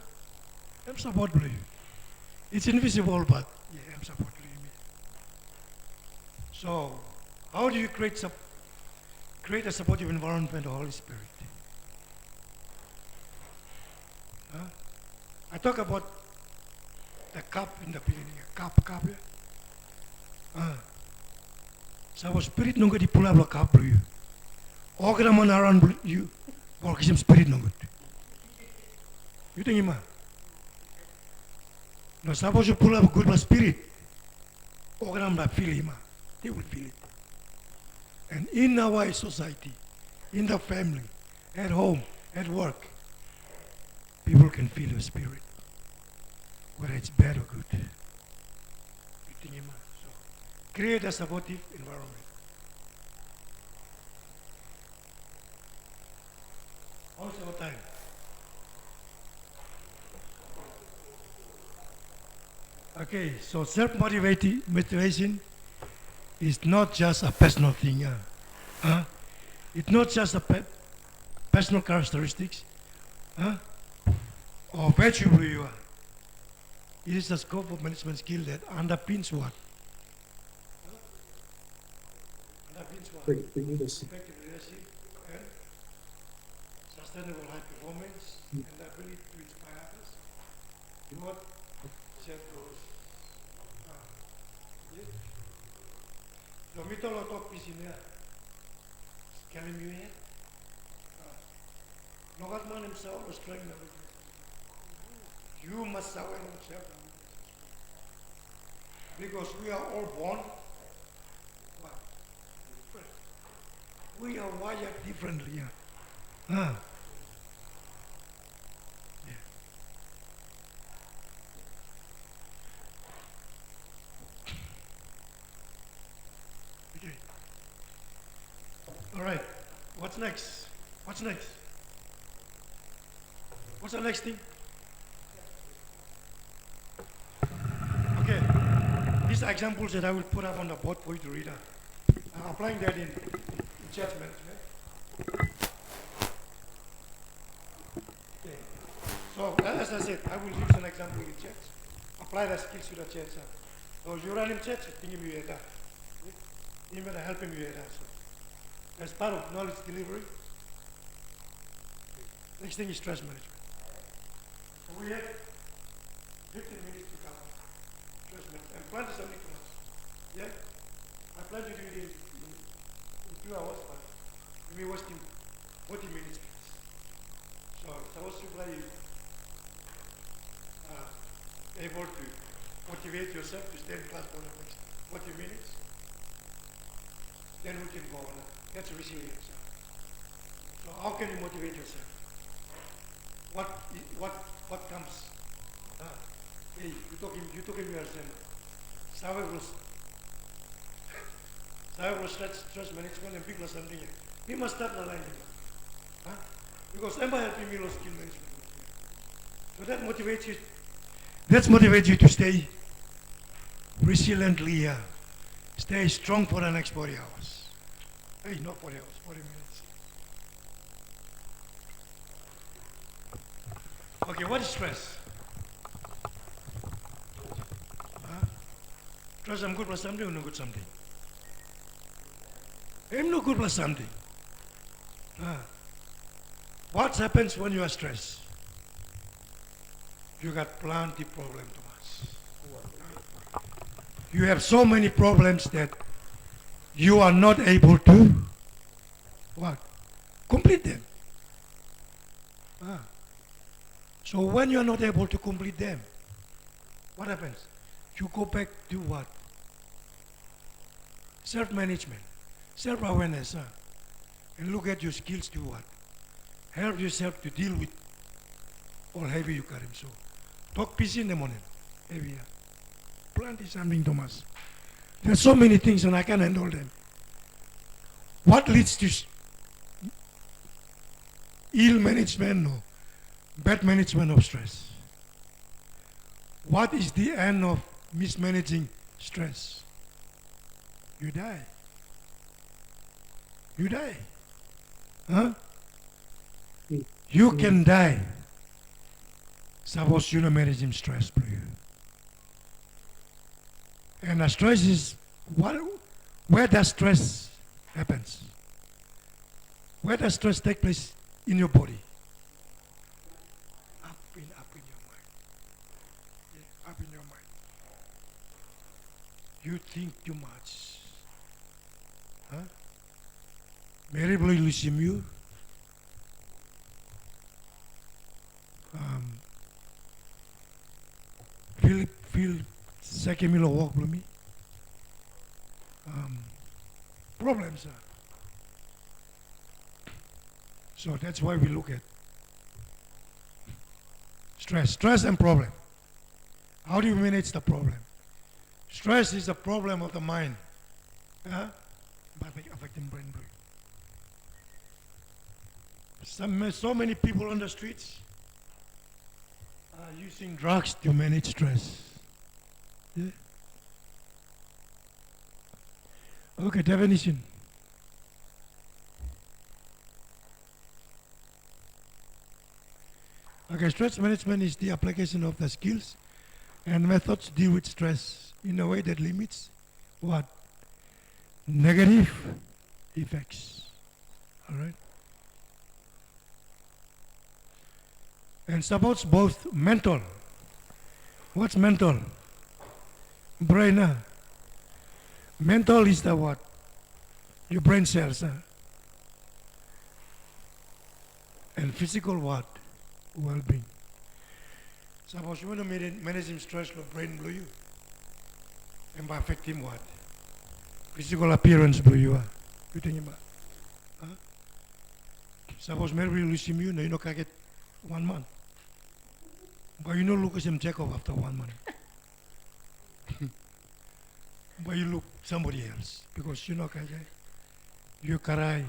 I'm support you. It's invisible, but yeah, I'm support you. So, how do you create a supportive environment for the Holy Spirit? Huh? I talk about the cup in the beginning, cup, yeah? So, spirit nunggu di pula bla cup you. Orang manaran you, or kisam spirit nunggu. You think ima? No, suppose you pull up good spirit. Orang bla feel ima. They will feel it. And in our society, in the family, at home, at work, people can feel your spirit, whether it's bad or good. So, create a supportive environment. How's our time? Okay, so self-motivation is not just a personal thing. It's not just a personal characteristics or virtue you are. It is a scope of management skill that underpins what? Underpins what? Effective leadership and sustainable high performance and the ability to inspire others. You know what? Set goals. The mythology of peace in there. Can you hear? Logat man himself was trying to. You must suffer yourself. Because we are all born. We are wired differently. Yeah. Okay. All right. What's next? What's next? What's the next thing? Okay. These are examples that I will put up on the board for you to read. I'm applying that in church management. Okay. So, as I said, I will use an example in church. Apply the skills to the church. So, you run in church, thinking you that. You better help him with that. So, as part of knowledge delivery. Next thing is stress management. So, we have 15 minutes to cover stress management. And plan is only 2 months. Yeah? I plan to do it in 2 hours, but we may wasting 40 minutes. So I was simply able to motivate yourself to stay in class for the next 40 minutes. Then we can go on. That's resilience. So how can you motivate yourself? What comes? Hey, you talking yourself. Saya will stress management and big something. We must start the line. Huh? Because I'm helping me skill management. So that motivates you. That motivates you to stay resiliently, stay strong for the next 40 hours. Hey, not 40 hours, 40 minutes. Okay, what is stress? Huh? Stress, I'm good for something or no good something? I'm no good for something. What happens when you are stressed? You got plenty problems to us. You have so many problems that you are not able to what? Complete them. So when you are not able to complete them, what happens? You go back to what? Self-management, self-awareness, and look at your skills to what? Help yourself to deal with all heavy you carry. So talk peace in the morning. Heavy. Plenty something, Thomas. There's so many things and I can't handle them. What leads to ill management or bad management of stress? What is the end of mismanaging stress? You die. You die. Huh? You can die. Suppose you don't manage him stress for you. And the stress is where does stress happens? Where does stress take place in your body? Up in your mind. Yeah, up in your mind. You think too much. Huh? Meribly listen you. Feel second milo walk with me. Problems. So that's why we look at stress and problem. How do you manage the problem? Stress is a problem of the mind, but affecting brain. So many people on the streets are using drugs to manage stress. Yeah. Okay, definition. Okay, stress management is the application of the skills and methods to deal with stress in a way that limits what? Negative effects. All right? And supports both mental. What's mental? Brain. Mental is the what? Your brain cells. And physical what? Well-being. Suppose you want to manage him stress, your brain blow you. And by affecting what? Physical appearance blow you. You think about? Suppose maybe you lose him, you know, get 1 month. But you know, look at him check off after 1 month. But you look somebody else because you know, you karai,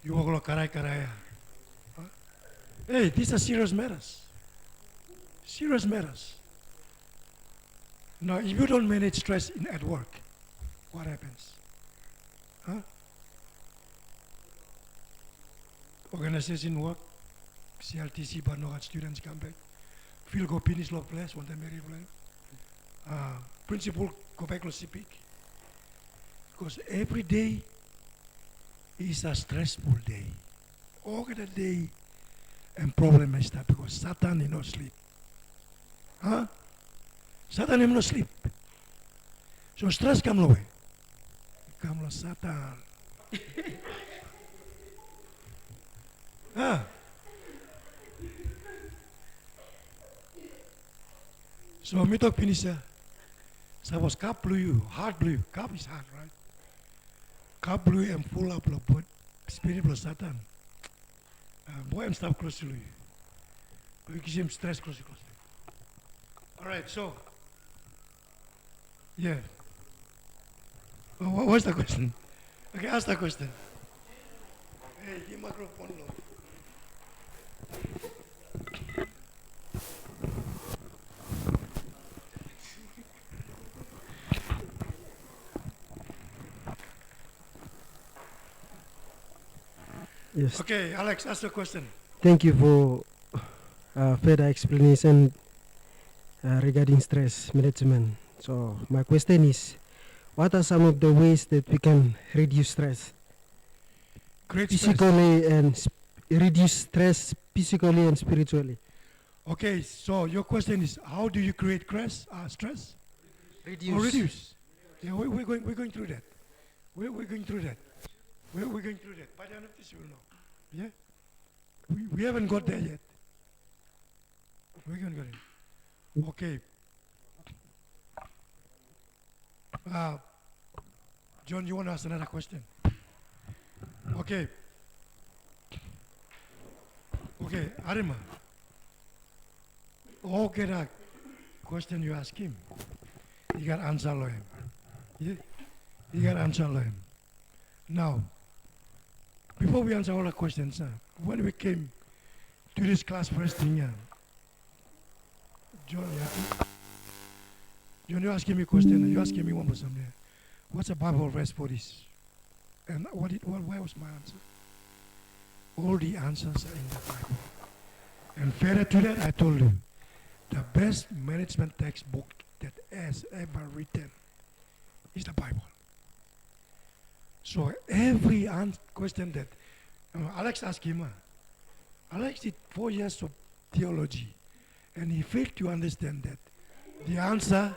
you walk karai. Hey, these are serious matters. Serious matters. Now, if you don't manage stress at work, what happens? Organization work, CLTC, but no students come back. Field go finish law class, one time very plan. Principal go back to CPIC. Because every day is a stressful day. All the day and problem is that because Satan is not sleep. Satan is not sleep. So stress come away. Come Satan. So me talk finish. So I was cup blue, heart blue. Cup is hard, right? Cup blue and full up of but spirit of Satan. Boy, I'm stop close to you. But you give him stress close. All right, so yeah. What's the question? Okay, ask the question. Hey, give microphone low. Yes. Okay, Alex, ask the question. Thank you for further explanation regarding stress management. So my question is, what are some of the ways that we can reduce stress Great stress. physically and reduce stress physically and spiritually? Okay, so your question is, how do you create stress? Or reduce? Yeah, we're going through that. We're going through that. We're going through that. By the end of this, we'll know. Yeah? We haven't got there yet. We're going to get it. Okay. John, you want to ask another question? Okay. Okay, Arima. Okay, that question you ask him, you got answer him. Yeah? You got answer him. Now, before we answer all the questions, when we came to this class first thing, John, John, you asking me a question, you asking me one more something. What's the Bible verse for this? And where was my answer? All the answers are in the Bible. And further to that, I told you, the best management textbook that has ever written is the Bible. So every question that Alex asked him, Alex did 4 years of theology, and he failed to understand that the answer,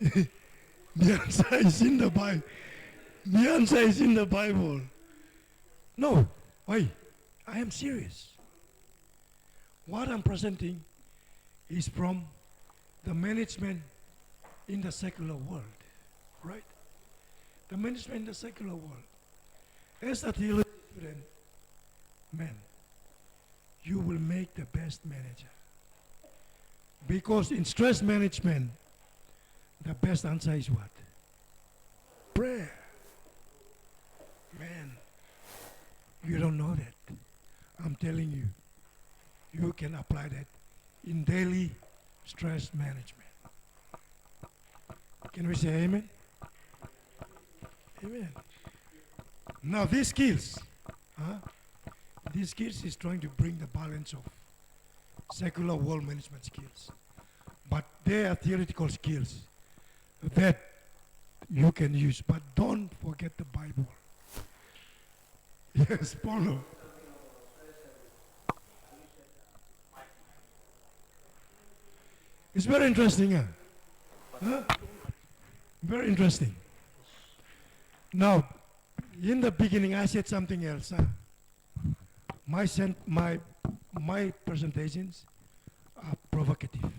the answer is in the Bible. The answer is in the Bible. No, why? I am serious. What I'm presenting is from the management in the secular world, right? The management in the secular world. As a theologian student, man, you will make the best manager. Because in stress management, the best answer is what? Prayer. Man, you don't know that. I'm telling you, you can apply that in daily stress management. Can we say amen? Amen. Now these skills is trying to bring the balance of secular world management skills. But they are theoretical skills that you can use, but don't forget the Bible. Yes, Paulo. It's very interesting, huh? Very interesting. Now, in the beginning, I said something else. My presentations are provocative.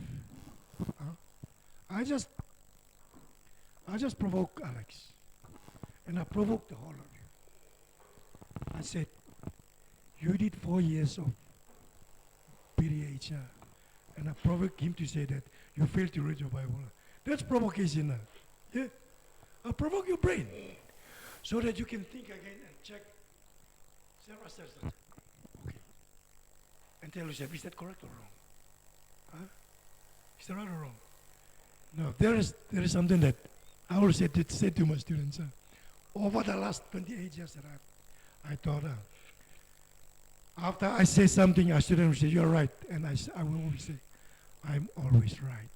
I just provoke Alex, and I provoked the whole of you. I said, you did 4 years of PDH, and I provoked him to say that you failed to read your Bible. That's provocation. Yeah, I provoke your brain so that you can think again and check. Sarah says that. Okay. And tell yourself, is that correct or wrong? Huh? Is that right or wrong? No, there is something that I always say to my students. Over the last 28 years that I taught, after I say something, a student will say, you're right. And I will always say, I'm always right.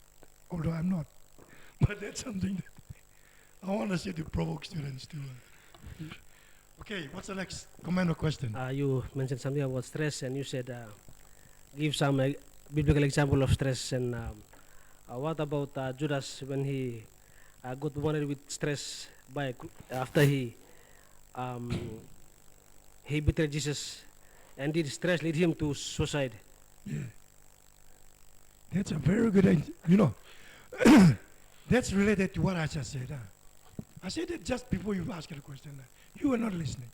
Although I'm not. But that's something that I want to say to provoke students too. Okay, what's the next comment or question? You mentioned something about stress, and you said give some biblical example of stress. And what about Judas when he got wanted with stress by after he betrayed Jesus, and did stress lead him to suicide? Yeah. That's a very good idea. You know, that's related to what I just said. I said it just before you asked the question. You were not listening.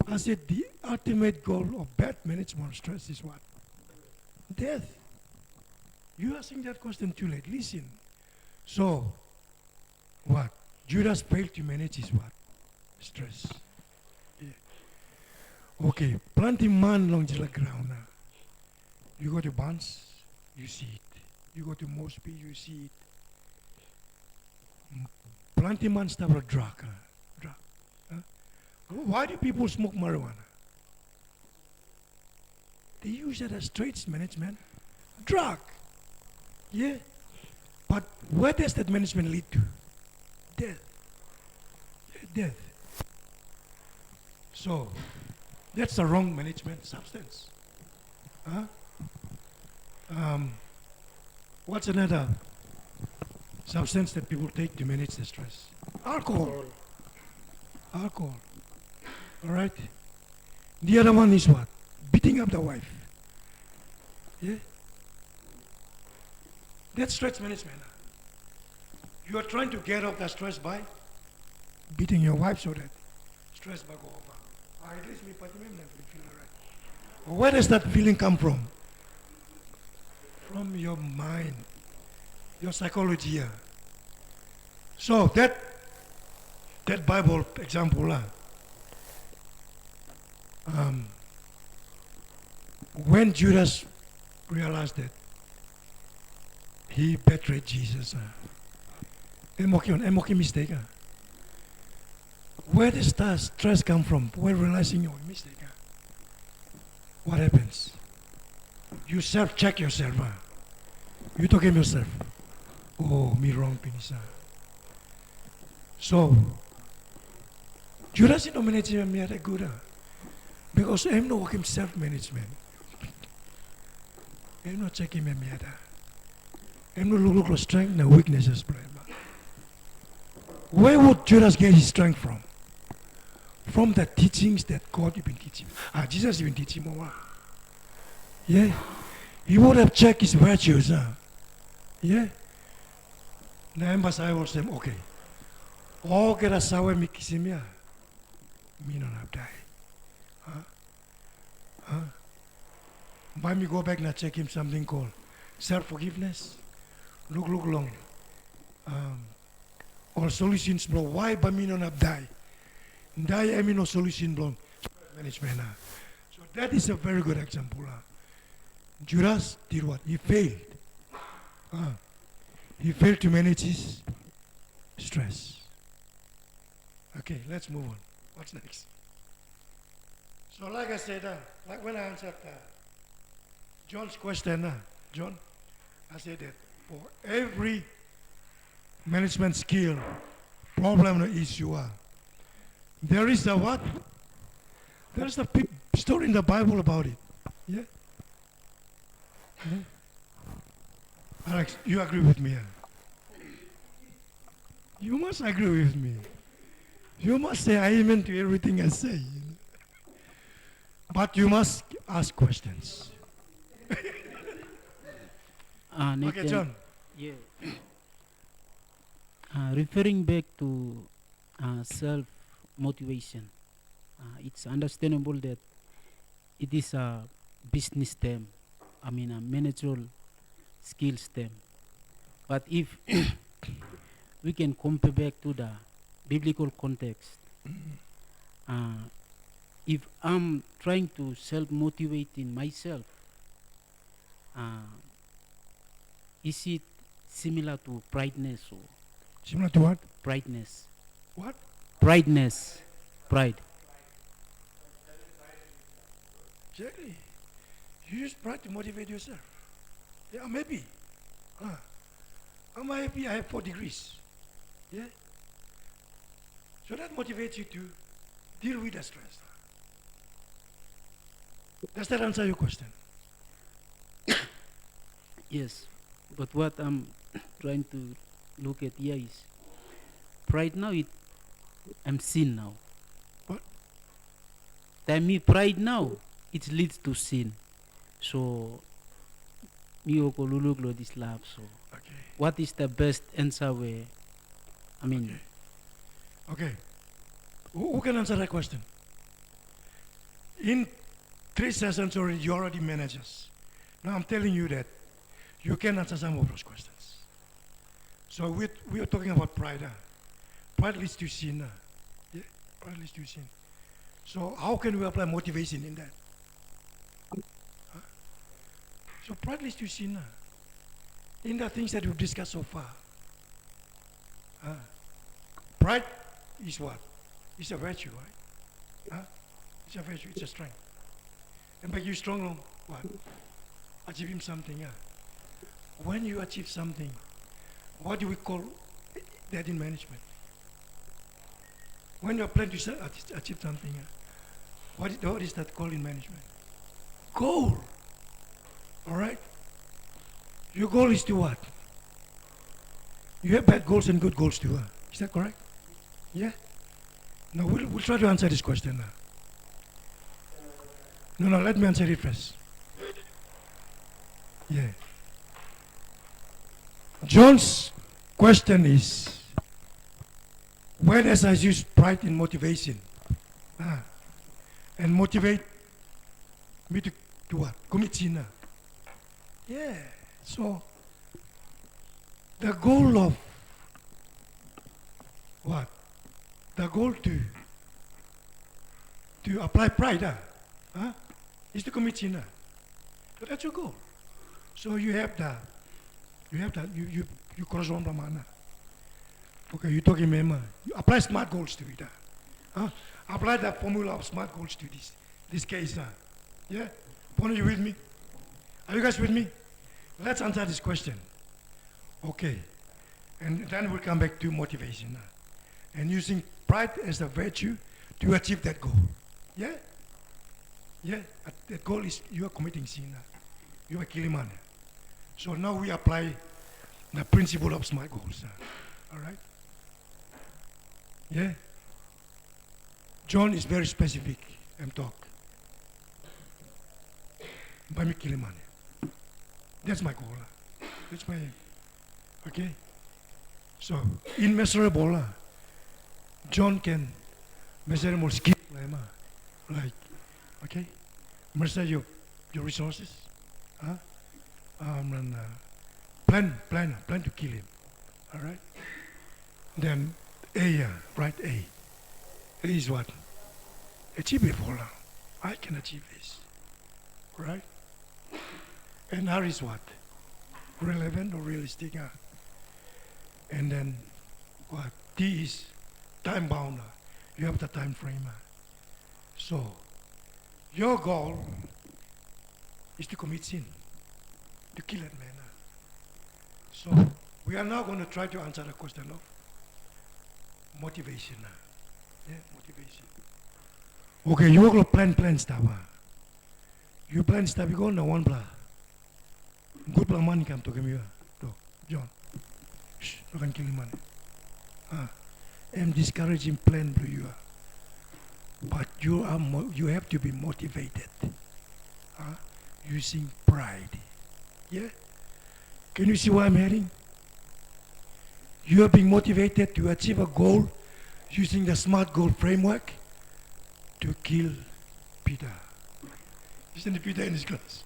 I said the ultimate goal of bad management of stress is what? Death. You asking that question too late. Listen. So, what? Judas failed to manage his what? Stress. Yeah. Okay, planting man long the ground. You go to Barnes, you see it. You go to Mosby, you see it. Planting man stuff a drug. Drug. Why do people smoke marijuana? They use it as trades management. Drug. Yeah. But where does that management lead to? Death. Death. So, that's the wrong management substance. Huh? What's another substance that people take to manage the stress? Alcohol. Alcohol. All right? The other one is what? Beating up the wife. Yeah? That's stress management. You are trying to get off the stress by beating your wife so that stress will go over. At least me personally, feel alright. Where does that feeling come from? From your mind, your psychology. So that Bible example, when Judas realized that he betrayed Jesus, and mistake. Where does that stress come from? When realizing your mistake, what happens? You self-check yourself. You talk to yourself. Oh, me wrong, Pinisa. So, Judas no management me at a good. Because I'm not working self-management. I'm not checking me at I'm not looking at strength and weaknesses. Where would Judas get his strength from? From the teachings that God has been teaching. Jesus has been teaching more. Yeah. He would have checked his virtues. Yeah. Now, I will say, okay. Oh, get a sour mikisimia. Me not have died. Why me go back and check him something called self-forgiveness? Look long. Or solutions blow. Why by me not have die? Die I mean no solution blow. Management. So that is a very good example. Judas did what? He failed. He failed to manage his stress. Okay, let's move on. What's next? So like I said, like when I answered John's question, John, I said that for every management skill, problem or issue, there is a what? There is a story in the Bible about it. Yeah? Yeah? Alex, you agree with me? You must agree with me. You must say amen to everything I say. But you must ask questions. Okay, John. Yeah. Referring back to self-motivation, it's understandable that it is a business term, a managerial skills term. But if we can compare back to the biblical context, if I'm trying to self-motivate in myself, is it similar to prideness or Similar to what? prideness? What? Prideness, pride. Exactly. You use pride to motivate yourself. Yeah, maybe. I'm happy I have 4 degrees. Yeah? So that motivates you to deal with the stress. Does that answer your question? Yes, but what I'm trying to look at here is pride now. I'm sin now. What? Time me pride now, it leads to sin. So me okoluluglo this lab. So Okay. what is the best answer where? I mean, Okay. Who can answer that question? In 3 sessions already, you already managers. Now I'm telling you that you can answer some of those questions. So we are talking about pride. pride leads to sin. Yeah, pride leads to sin. So how can we apply motivation in that? Huh? So pride leads to sin. In the things that we've discussed so far. Pride is what? It's a virtue, right? It's a virtue, it's a strength. And make you strong on what? Achieving something. When you achieve something, what do we call that in management? When you are planning to achieve something, what is that called in management? Goal. All right? Your goal is to what? You have bad goals and good goals too. Is that correct? Yeah? No, we'll try to answer this question now. No, let me answer it first. Yeah. John's question is, when has I used pride in motivation? And motivate me to what? Commit sin. Yeah. So, the goal of what? The goal to apply pride is to commit sin. So that's your goal. So you cross one pramana. Okay, you talking mema. You apply smart goals to it. Apply the formula of smart goals to this case. Yeah? Are you with me? Are you guys with me? Let's answer this question. Okay. And then we'll come back to motivation. And using pride as a virtue to achieve that goal. Yeah? Yeah? That goal is you are committing sin. You are killing money. So now we apply the principle of smart goals. All right? Yeah? John is very specific and talk. By me killing money. That's my goal. That's my aim. Okay? So, immeasurable. John can measure more skill. Like, okay? Measure your resources. And plan to kill him. All right? Then A, right? A is what? Achievable. I can achieve this. Right? And R is what? Relevant or realistic. And then what? T is time bound. You have the time frame. So your goal is to commit sin, to kill that man. So we are now going to try to answer the question of motivation. Yeah, motivation. Okay, you will plan stuff. You plan stuff, you go on the one plan. Good plan money come to give you. John. Shh, you can kill him money. I'm discouraging plan to you. But you have to be motivated. Using pride. Yeah? Can you see where I'm heading? You are being motivated to achieve a goal using the SMART goal framework to kill Peter. Isn't it Peter in his class?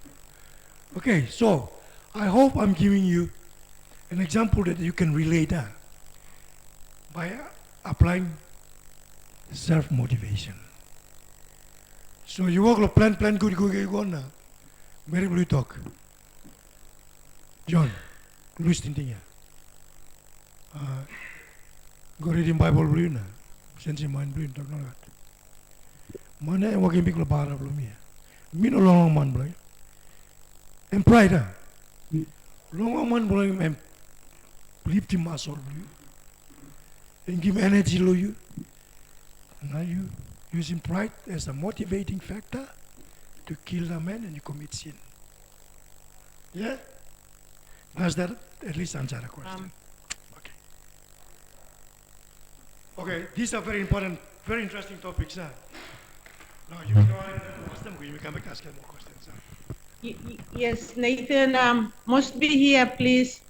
Okay, so I hope I'm giving you an example that you can relate by applying self-motivation. So you work plan good go on now. Very blue talk. John, Luis tintinya. Go reading Bible blue na. Sensi main blue talk na gat. Mana yang wakin big lebara belum ya. Min long man blue. And pride long man blue em lift him muscle blue. And give energy to you. Now you using pride as a motivating factor to kill a man and you commit sin. Yeah? Does that at least answer the question? Okay. Okay, these are very important, very interesting topics. Now, you know, we come back to ask more questions. Yes, Nathan, must be here, please.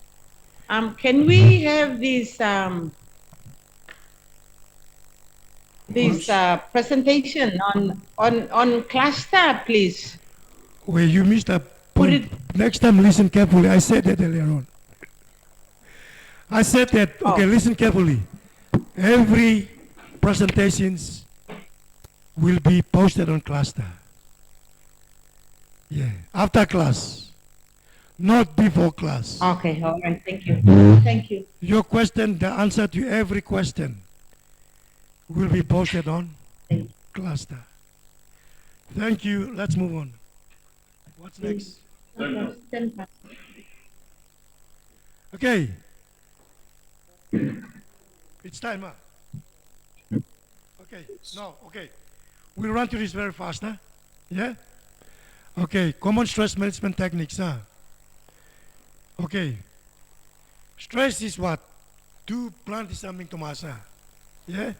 Can we have this presentation on cluster, please? Well, you missed a point. Next time, listen carefully. I said that earlier on. I said that, okay, listen carefully. Every presentations will be posted on Cluster. Yeah, after class, not before class. Okay, all right, thank you. Thank you. Your question, the answer to every question will be posted on Thank you. Cluster. Thank you. Let's move on. What's next? Okay, 10 past. Okay. It's time, huh? Okay. No, okay. We'll run through this very fast, huh? Yeah? Okay. Common stress management techniques, huh? Okay. Stress is what? To plant something to masa. Yeah?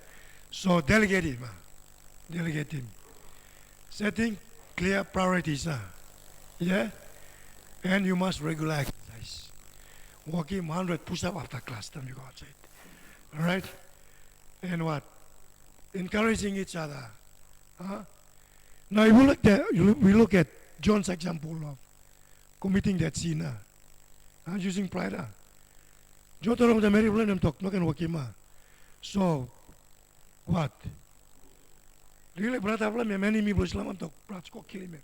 So delegate him. Delegate him. Setting clear priorities. Yeah? And you must regular exercise. Walking 100 push-up after class time you go outside. Alright? And what? Encouraging each other. Huh? Now if you look at, we look at John's example of committing that sin. Using pride. John torong the Mary Blanham talk, no can walk So what? Really, brother, me many people Islam talk, brats ko kill him.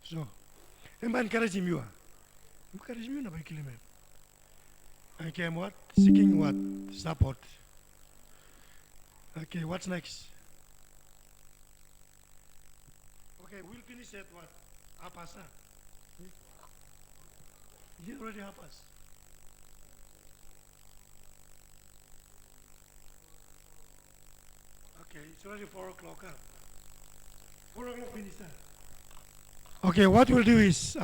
So, and man encourage him you. You encourage me, no by kill him. I came what? Seeking what? Support. Okay, what's next? Okay, we'll finish at what? Hapas, huh? Is it already hapas? Okay, it's already 4 o'clock. Huh? 4 o'clock finish. Huh? Okay, what we'll do is,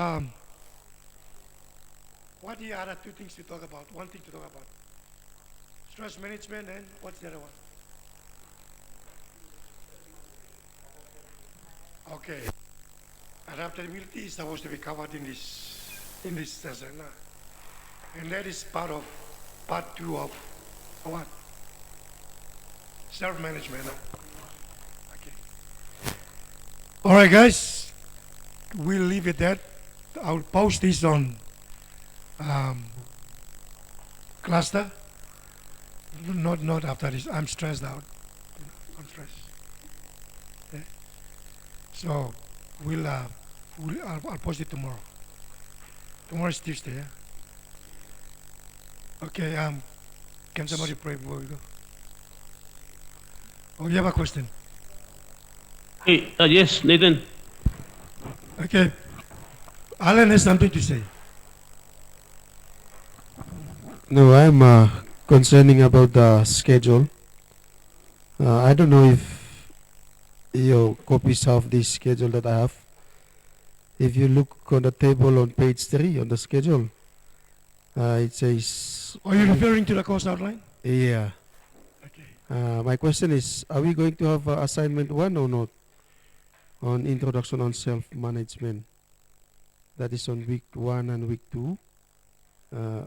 what are the other two things to talk about? One thing to talk about. Stress management and what's the other one? Okay. Adaptability is supposed to be covered in this session. And that is part 2 of what? Self-management. Okay. All right, guys. We'll leave it at that. I'll post this on Cluster. Not after this. I'm stressed out. I'm stressed. Okay. So I'll post it tomorrow. Tomorrow is Tuesday. Yeah? Okay. Can somebody pray before we go? Oh, you have a question? Hey, yes, Nathan. Okay. Alan has something to say. No, I'm concerning about the schedule. I don't know if your copies of the schedule that I have. If you look on the table on page 3 on the schedule, it says. Are you referring to the course outline? Yeah. Okay. My question is, are we going to have assignment 1 or not on introduction on self-management? That is on week 1 and week 2.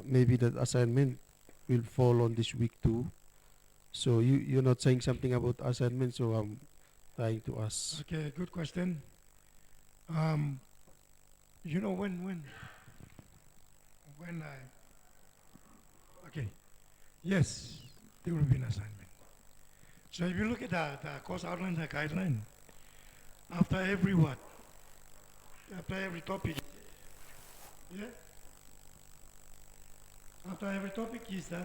Maybe that assignment will fall on this week 2. So you're not saying something about assignment, so I'm trying to ask. Okay, good question. You know when I okay, yes, there will be an assignment. So if you look at the course outline, the guideline, after every what? After every topic, yeah? After every topic is the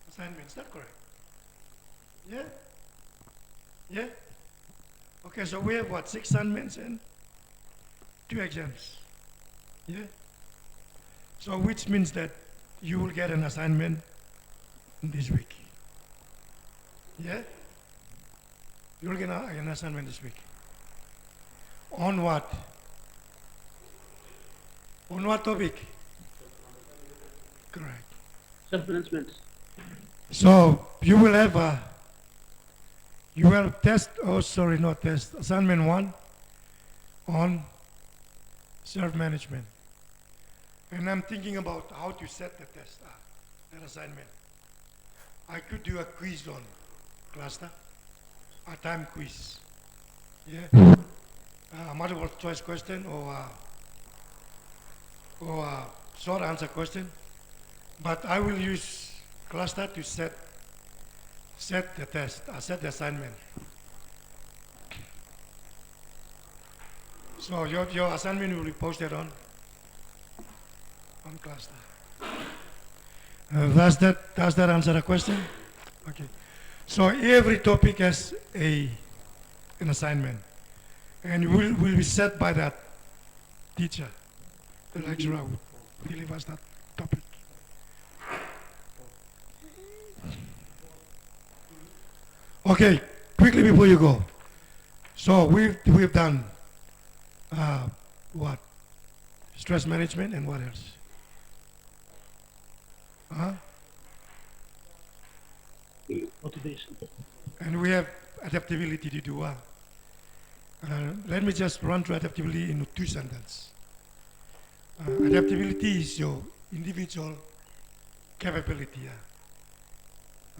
assignment. Is that correct? Yeah? Yeah? Okay, so we have what? 6 assignments and 2 exams. Yeah? So which means that you will get an assignment this week. Yeah? You will get an assignment this week. On what? On what topic? Correct. Self-management. So you will have test, oh sorry, not test, assignment 1 on self-management. And I'm thinking about how to set the test, that assignment. I could do a quiz on Cluster, a time quiz. Yeah? A multiple choice question or a short answer question. But I will use cluster to set the test, set the assignment. So your assignment will be posted on cluster. Does that answer the question? Okay. So every topic has an assignment, and will be set by that teacher. The lecturer will deliver that topic. Okay, quickly before you go. So we've done what? Stress management and what else? Motivation. And we have adaptability to do well. Let me just run through adaptability in 2 sentences. Adaptability is your individual capability.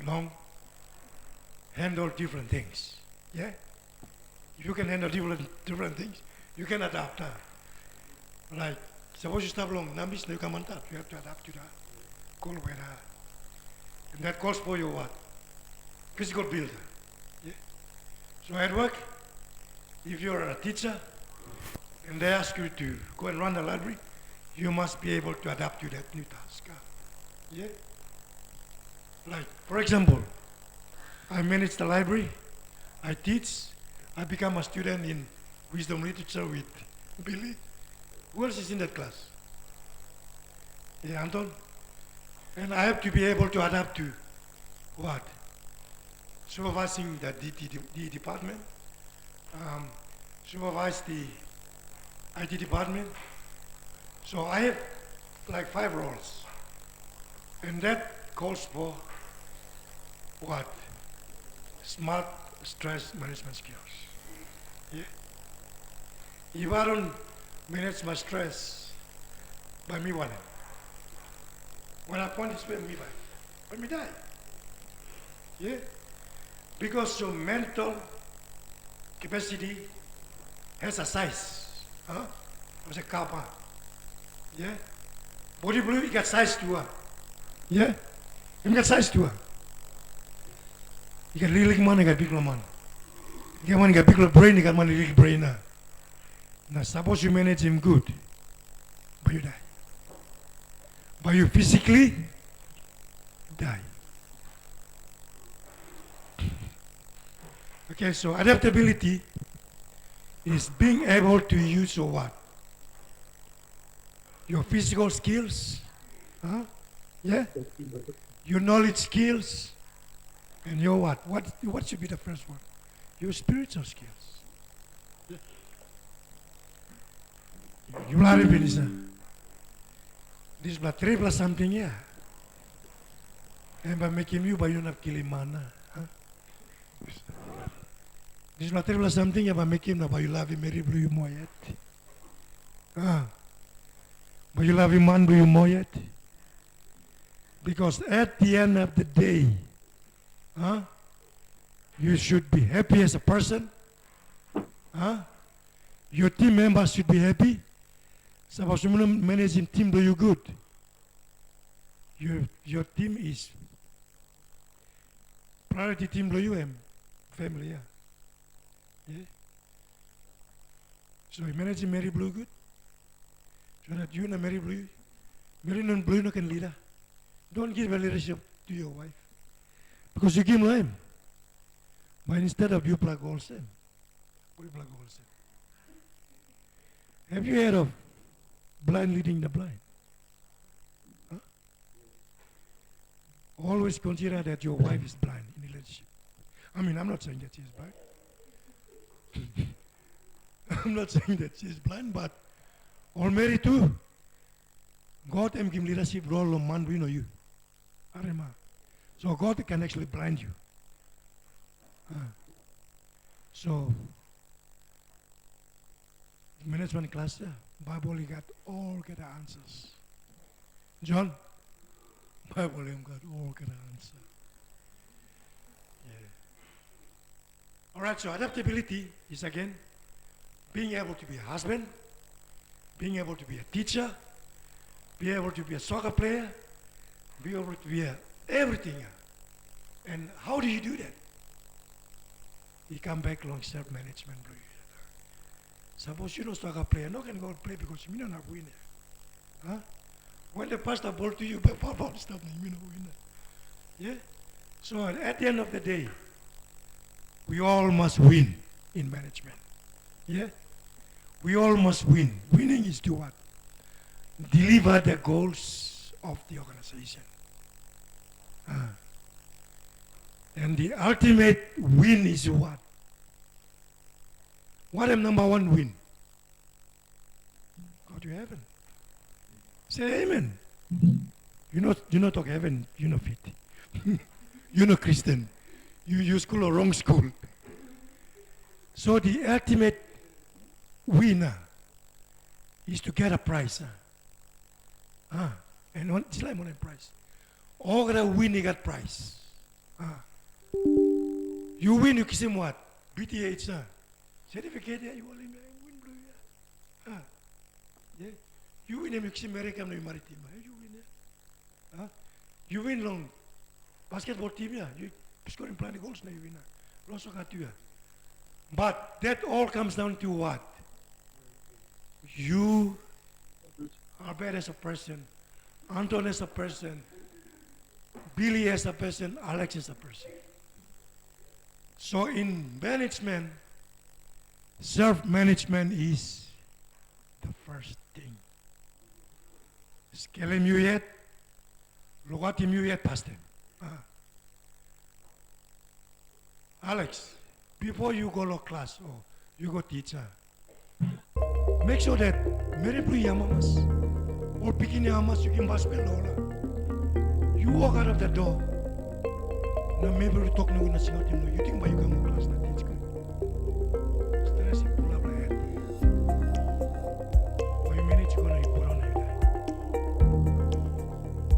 Long handle different things. Yeah? If you can handle different things, you can adapt. Like, suppose you stop long, numbers, you come on top. You have to adapt to the cold weather. And that calls for your what? Physical builder. Yeah? So at work, if you're a teacher and they ask you to go and run the library, you must be able to adapt to that new task. Yeah? Like, for example, I manage the library, I teach, I become a student in wisdom literature with Billy. Who else is in that class? Yeah, Anton? And I have to be able to adapt to what? Supervising the DT department, supervise the IT department. So I have like 5 roles. And that calls for what? Smart stress management skills. Yeah? If I don't manage my stress, by me one. When I point this way, me by. But me die. Yeah? Because your mental capacity has a size. As a kappa. Yeah? Body blue, you got size too. Yeah? You got size too. You got little man, you got big man. You got big brain, you got man, little brain. Now suppose you manage him good, but you die. But you physically die. Okay, so adaptability is being able to use your what? Your physical skills, yeah? Your knowledge skills, and your what? What should be the first one? Your spiritual skills. You lari bisa. This is 3 plus something ya. And by making you by you not killing mana. This is 3 plus something ya by making na by you love him Mary blue you moyet. By you love him man blue you moyet. Because at the end of the day, you should be happy as a person. Your team members should be happy. Suppose you managing team do you good. Your team is priority team do you family, yeah. Yeah. So you managing Mary Blue good. So that you and Mary Blue, Mary and Blue no can lead her. Don't give a leadership to your wife. Because you give lame. But instead of you plug all same. We plug all same. Have you heard of blind leading the blind? Always consider that your wife is blind in relationship. I mean, I'm not saying that she is blind. I'm not saying that she is blind, but all married too. God am give leadership role of man, we know you. Arema. So God can actually blind you. So management class, Bible you got all get the answers. John, Bible you got all get the answer. Yeah. All right, so adaptability is again being able to be a husband, being able to be a teacher, be able to be a soccer player, be able to be a everything. And how do you do that? You come back along self-management. Suppose you don't start a player, no can go play because you not win. Huh? When the pastor ball to you, but ball stop, you know win. Yeah. So at the end of the day, we all must win in management. Yeah. We all must win. Winning is to what? Deliver the goals of the organization. And the ultimate win is what? What is number one win? Go to heaven. Say amen. You not talk heaven, you know fit. You know Christian. You school or wrong school. So the ultimate winner is to get a prize. And one it's like one prize. All gonna win, you got prize. You win, you kiss him what? BTH, certificate, yeah, you win blue, yeah. Yeah. You win him, you kiss him, American, you marry him. You win, yeah. You win long basketball team, yeah. You scoring plenty goals, now you win. Lots of yeah. But that all comes down to what? You are better as a person, Anton as a person, Billy as a person, Alex as a person. So in management, self-management is the first thing. Scaling you yet, logatim you yet, past them. Alex, before you go to class or you go teacher, make sure that mere blue yamamas or bikini yamas you can pass you walk out of the door. Na maybe we talk no na singot no. You think by you come to class na teach ka. Stress you pull up head. 5 minutes you gonna put on your day.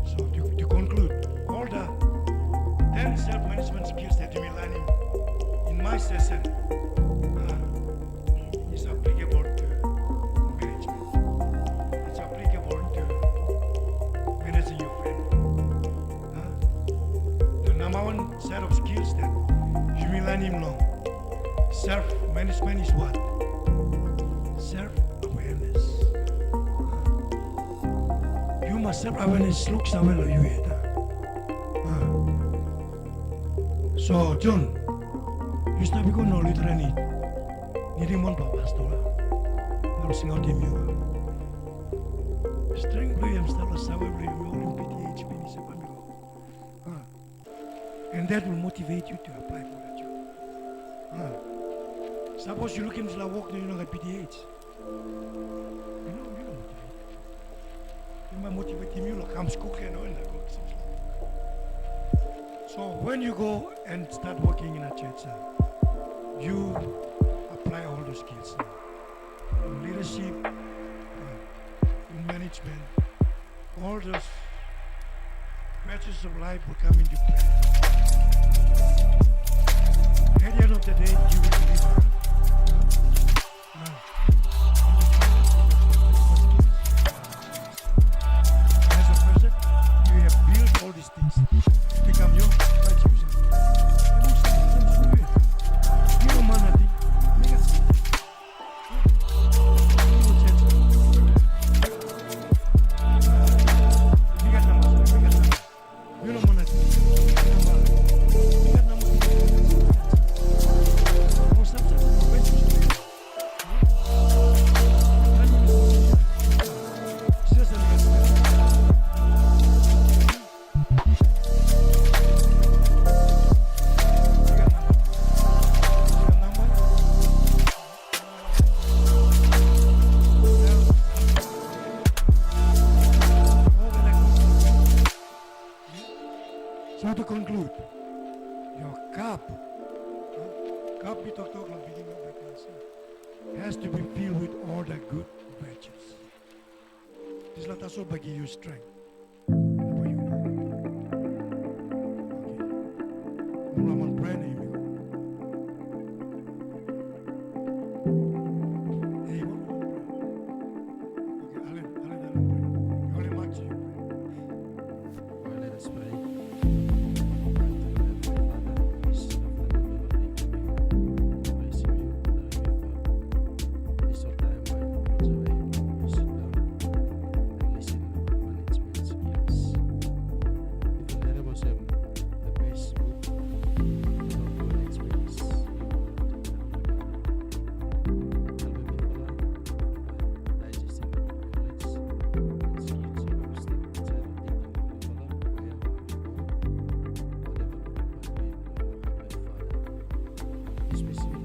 So to conclude, all the 10 self-management skills that you will learn in my session is applicable to management. It's applicable to managing your family. The number one set of skills that you will learn in long. Self-management is what? Self-awareness. You must self-awareness look somewhere like you here. So John, you stop going no literally. Needing one papas dollar. No single team you. String blue start a sour blue all in PTH penis and that will motivate you to apply for that job. Suppose you look into the work, you know at PTH. You know motivate. You might motivate him, you know, come cook and all that. So when you go and start working in a church, you apply all those skills in leadership, in management, all those matches of life will come into play. At the end of the day, you will deliver. As a person, you have built all these things to become your righteousness. You don't mind nothing. Make it simple. You don't mind nothing. So to conclude, your cup we talked about beginning of the class, has to be filled with all the good virtues. This let us all give you strength. For you. Okay. I'm on prayer name. Hey, what? Okay, Alan pray. You only march you pray. Let us pray. specific.